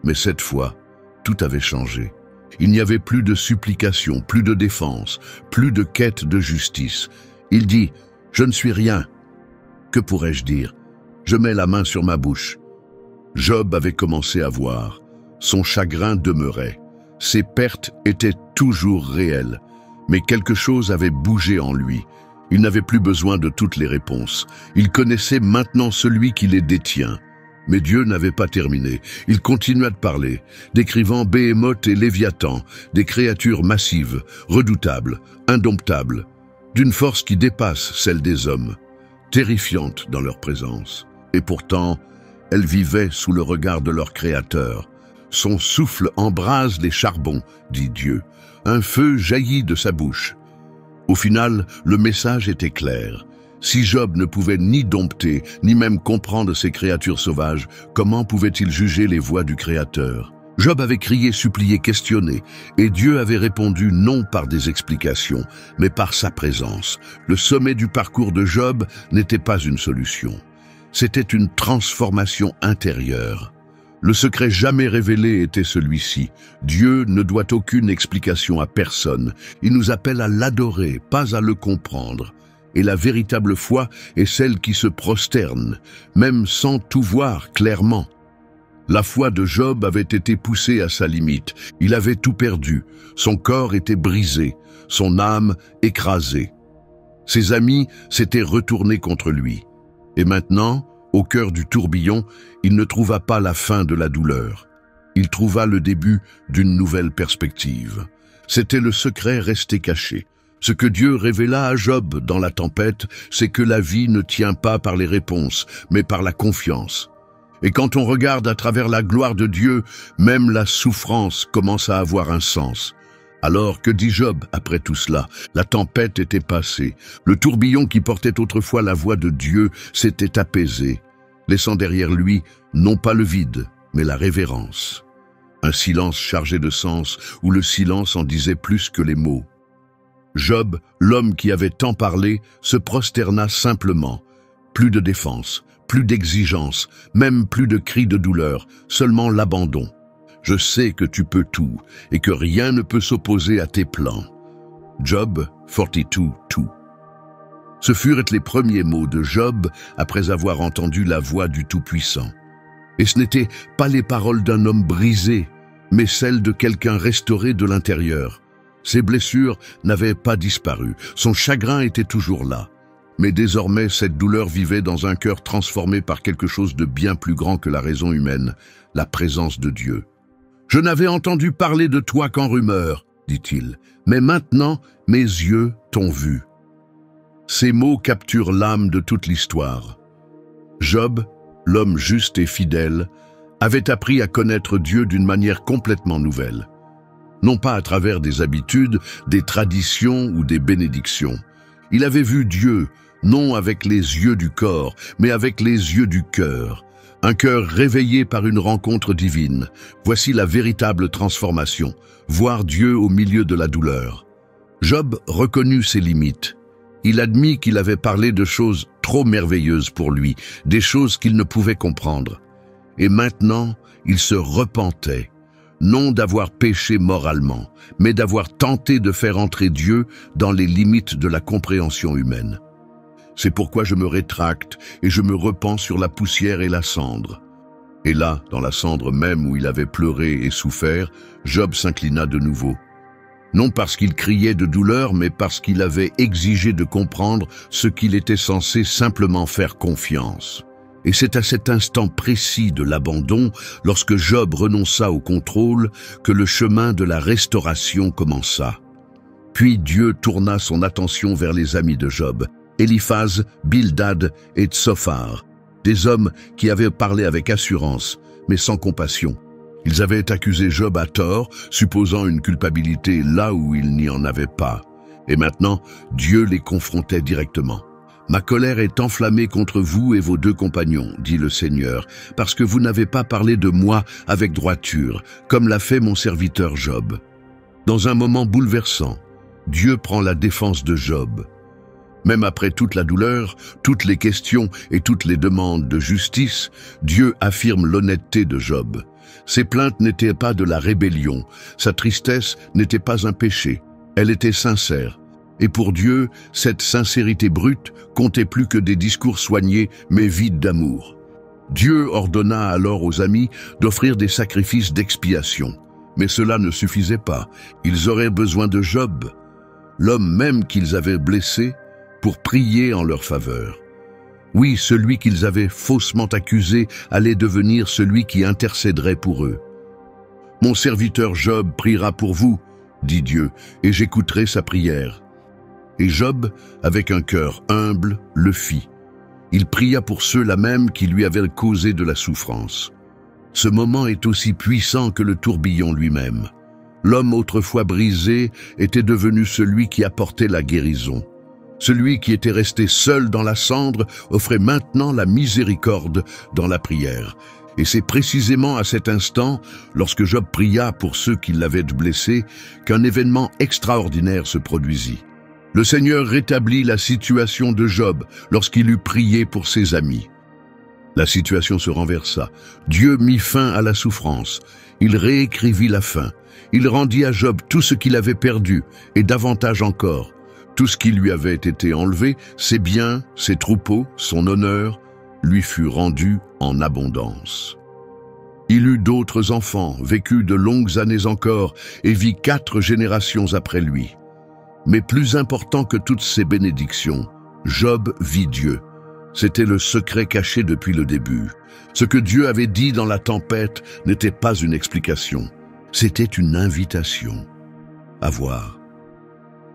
Mais cette fois, tout avait changé. Il n'y avait plus de supplication, plus de défense, plus de quête de justice. Il dit « Je ne suis rien ». Que pourrais-je dire? Je mets la main sur ma bouche. Job avait commencé à voir. Son chagrin demeurait. Ses pertes étaient toujours réelles. Mais quelque chose avait bougé en lui. Il n'avait plus besoin de toutes les réponses. Il connaissait maintenant celui qui les détient. Mais Dieu n'avait pas terminé. Il continua de parler, décrivant Béhémoth et Léviathan, des créatures massives, redoutables, indomptables, d'une force qui dépasse celle des hommes, terrifiantes dans leur présence. Et pourtant, elles vivaient sous le regard de leur Créateur. Son souffle embrase les charbons, dit Dieu. Un feu jaillit de sa bouche. Au final, le message était clair. Si Job ne pouvait ni dompter, ni même comprendre ces créatures sauvages, comment pouvait-il juger les voix du Créateur? Job avait crié, supplié, questionné, et Dieu avait répondu non par des explications, mais par sa présence. Le sommet du parcours de Job n'était pas une solution. C'était une transformation intérieure. Le secret jamais révélé était celui-ci. Dieu ne doit aucune explication à personne. Il nous appelle à l'adorer, pas à le comprendre. Et la véritable foi est celle qui se prosterne, même sans tout voir clairement. La foi de Job avait été poussée à sa limite. Il avait tout perdu. Son corps était brisé, son âme écrasée. Ses amis s'étaient retournés contre lui. Et maintenant, au cœur du tourbillon, il ne trouva pas la fin de la douleur. Il trouva le début d'une nouvelle perspective. C'était le secret resté caché. Ce que Dieu révéla à Job dans la tempête, c'est que la vie ne tient pas par les réponses, mais par la confiance. Et quand on regarde à travers la gloire de Dieu, même la souffrance commence à avoir un sens. Alors, que dit Job après tout cela? La tempête était passée. Le tourbillon qui portait autrefois la voix de Dieu s'était apaisé, laissant derrière lui non pas le vide, mais la révérence. Un silence chargé de sens, où le silence en disait plus que les mots. Job, l'homme qui avait tant parlé, se prosterna simplement. Plus de défense, plus d'exigence, même plus de cris de douleur, seulement l'abandon. Je sais que tu peux tout et que rien ne peut s'opposer à tes plans. Job 42, tout. Ce furent les premiers mots de Job après avoir entendu la voix du Tout-Puissant. Et ce n'étaient pas les paroles d'un homme brisé, mais celles de quelqu'un restauré de l'intérieur. Ses blessures n'avaient pas disparu, son chagrin était toujours là. Mais désormais, cette douleur vivait dans un cœur transformé par quelque chose de bien plus grand que la raison humaine, la présence de Dieu. « Je n'avais entendu parler de toi qu'en rumeur, dit-il, mais maintenant, mes yeux t'ont vu. » Ces mots capturent l'âme de toute l'histoire. Job, l'homme juste et fidèle, avait appris à connaître Dieu d'une manière complètement nouvelle. Non pas à travers des habitudes, des traditions ou des bénédictions. Il avait vu Dieu, non avec les yeux du corps, mais avec les yeux du cœur. Un cœur réveillé par une rencontre divine. Voici la véritable transformation, voir Dieu au milieu de la douleur. Job reconnut ses limites. Il admit qu'il avait parlé de choses trop merveilleuses pour lui, des choses qu'il ne pouvait comprendre. Et maintenant, il se repentait. Non d'avoir péché moralement, mais d'avoir tenté de faire entrer Dieu dans les limites de la compréhension humaine. C'est pourquoi je me rétracte et je me repens sur la poussière et la cendre. Et là, dans la cendre même où il avait pleuré et souffert, Job s'inclina de nouveau. Non parce qu'il criait de douleur, mais parce qu'il avait exigé de comprendre ce qu'il était censé simplement faire confiance. Et c'est à cet instant précis de l'abandon, lorsque Job renonça au contrôle, que le chemin de la restauration commença. Puis Dieu tourna son attention vers les amis de Job, Éliphaz, Bildad et Tsophar, des hommes qui avaient parlé avec assurance, mais sans compassion. Ils avaient accusé Job à tort, supposant une culpabilité là où il n'y en avait pas. Et maintenant, Dieu les confrontait directement. « Ma colère est enflammée contre vous et vos deux compagnons, dit le Seigneur, parce que vous n'avez pas parlé de moi avec droiture, comme l'a fait mon serviteur Job. » Dans un moment bouleversant, Dieu prend la défense de Job. « Même après toute la douleur, toutes les questions et toutes les demandes de justice, Dieu affirme l'honnêteté de Job. Ses plaintes n'étaient pas de la rébellion, sa tristesse n'était pas un péché, elle était sincère. Et pour Dieu, cette sincérité brute comptait plus que des discours soignés mais vides d'amour. Dieu ordonna alors aux amis d'offrir des sacrifices d'expiation. Mais cela ne suffisait pas, ils auraient besoin de Job, l'homme même qu'ils avaient blessé, pour prier en leur faveur. Oui, celui qu'ils avaient faussement accusé allait devenir celui qui intercéderait pour eux. « Mon serviteur Job priera pour vous, dit Dieu, et j'écouterai sa prière. » Et Job, avec un cœur humble, le fit. Il pria pour ceux-là même qui lui avaient causé de la souffrance. Ce moment est aussi puissant que le tourbillon lui-même. L'homme autrefois brisé était devenu celui qui apportait la guérison. Celui qui était resté seul dans la cendre offrait maintenant la miséricorde dans la prière. Et c'est précisément à cet instant, lorsque Job pria pour ceux qui l'avaient blessé, qu'un événement extraordinaire se produisit. Le Seigneur rétablit la situation de Job lorsqu'il eut prié pour ses amis. La situation se renversa. Dieu mit fin à la souffrance. Il réécrivit la fin. Il rendit à Job tout ce qu'il avait perdu, et davantage encore. Tout ce qui lui avait été enlevé, ses biens, ses troupeaux, son honneur, lui fut rendu en abondance. Il eut d'autres enfants, vécut de longues années encore, et vit 4 générations après lui. Mais plus important que toutes ces bénédictions, Job vit Dieu. C'était le secret caché depuis le début. Ce que Dieu avait dit dans la tempête n'était pas une explication, c'était une invitation à voir.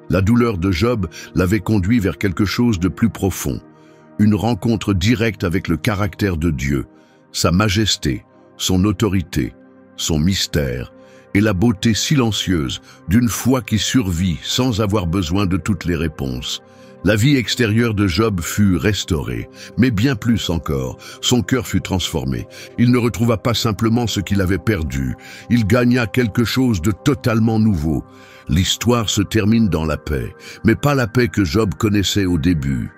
La douleur de Job l'avait conduit vers quelque chose de plus profond, une rencontre directe avec le caractère de Dieu, sa majesté, son autorité, son mystère et la beauté silencieuse d'une foi qui survit sans avoir besoin de toutes les réponses. La vie extérieure de Job fut restaurée, mais bien plus encore, son cœur fut transformé. Il ne retrouva pas simplement ce qu'il avait perdu, il gagna quelque chose de totalement nouveau. L'histoire se termine dans la paix, mais pas la paix que Job connaissait au début.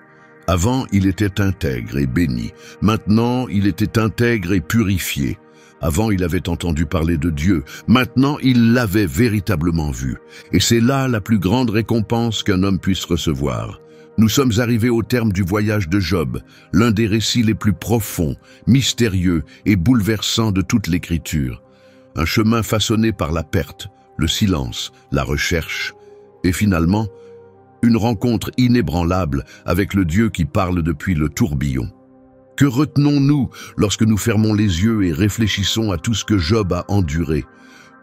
Avant, il était intègre et béni. Maintenant, il était intègre et purifié. Avant, il avait entendu parler de Dieu. Maintenant, il l'avait véritablement vu. Et c'est là la plus grande récompense qu'un homme puisse recevoir. Nous sommes arrivés au terme du voyage de Job, l'un des récits les plus profonds, mystérieux et bouleversants de toute l'Écriture. Un chemin façonné par la perte, le silence, la recherche, et finalement, une rencontre inébranlable avec le Dieu qui parle depuis le tourbillon. Que retenons-nous lorsque nous fermons les yeux et réfléchissons à tout ce que Job a enduré?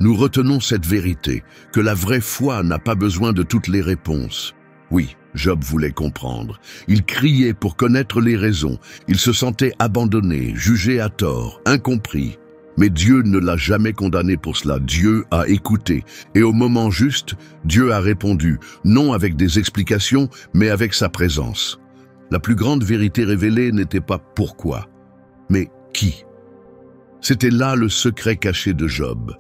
Nous retenons cette vérité, que la vraie foi n'a pas besoin de toutes les réponses. Oui, Job voulait comprendre. Il criait pour connaître les raisons. Il se sentait abandonné, jugé à tort, incompris. Mais Dieu ne l'a jamais condamné pour cela. Dieu a écouté. Et au moment juste, Dieu a répondu, non avec des explications, mais avec sa présence. La plus grande vérité révélée n'était pas pourquoi, mais qui. C'était là le secret caché de Job.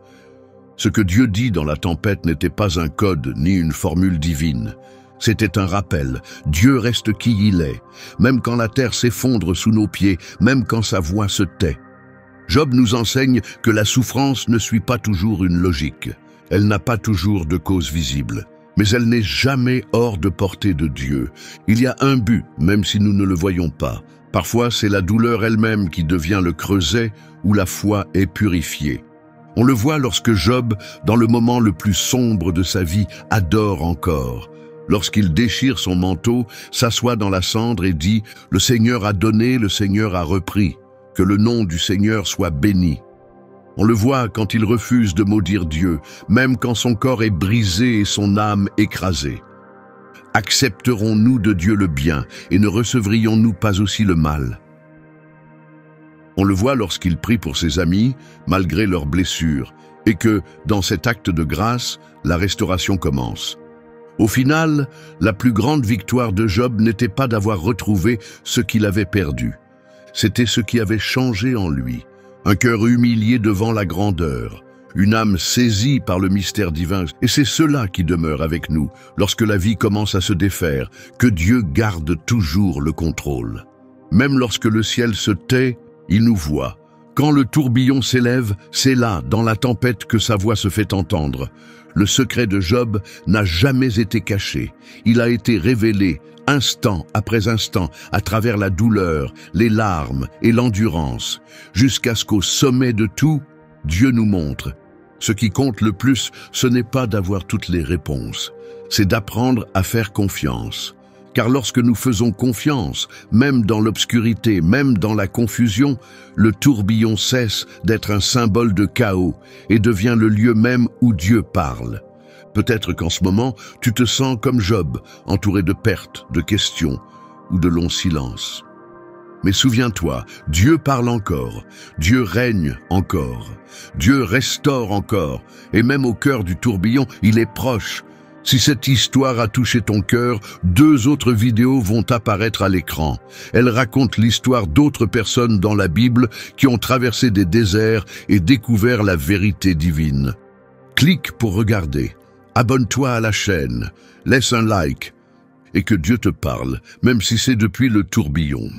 Ce que Dieu dit dans la tempête n'était pas un code ni une formule divine. C'était un rappel. Dieu reste qui il est, même quand la terre s'effondre sous nos pieds, même quand sa voix se tait. Job nous enseigne que la souffrance ne suit pas toujours une logique. Elle n'a pas toujours de cause visible. Mais elle n'est jamais hors de portée de Dieu. Il y a un but, même si nous ne le voyons pas. Parfois, c'est la douleur elle-même qui devient le creuset où la foi est purifiée. On le voit lorsque Job, dans le moment le plus sombre de sa vie, adore encore. Lorsqu'il déchire son manteau, s'assoit dans la cendre et dit « Le Seigneur a donné, le Seigneur a repris. Que le nom du Seigneur soit béni. » On le voit quand il refuse de maudire Dieu, même quand son corps est brisé et son âme écrasée. Accepterons-nous de Dieu le bien et ne recevrions-nous pas aussi le mal? On le voit lorsqu'il prie pour ses amis, malgré leurs blessures, et que, dans cet acte de grâce, la restauration commence. Au final, la plus grande victoire de Job n'était pas d'avoir retrouvé ce qu'il avait perdu. C'était ce qui avait changé en lui. Un cœur humilié devant la grandeur, une âme saisie par le mystère divin. Et c'est cela qui demeure avec nous lorsque la vie commence à se défaire, que Dieu garde toujours le contrôle. Même lorsque le ciel se tait, il nous voit. Quand le tourbillon s'élève, c'est là, dans la tempête, que sa voix se fait entendre. Le secret de Job n'a jamais été caché. Il a été révélé, instant après instant, à travers la douleur, les larmes et l'endurance, jusqu'à ce qu'au sommet de tout, Dieu nous montre. Ce qui compte le plus, ce n'est pas d'avoir toutes les réponses, c'est d'apprendre à faire confiance. Car lorsque nous faisons confiance, même dans l'obscurité, même dans la confusion, le tourbillon cesse d'être un symbole de chaos et devient le lieu même où Dieu parle. Peut-être qu'en ce moment, tu te sens comme Job, entouré de pertes, de questions ou de longs silences. Mais souviens-toi, Dieu parle encore, Dieu règne encore, Dieu restaure encore, et même au cœur du tourbillon, il est proche. Si cette histoire a touché ton cœur, 2 autres vidéos vont apparaître à l'écran. Elles racontent l'histoire d'autres personnes dans la Bible qui ont traversé des déserts et découvert la vérité divine. Clique pour regarder, abonne-toi à la chaîne, laisse un like et que Dieu te parle, même si c'est depuis le tourbillon.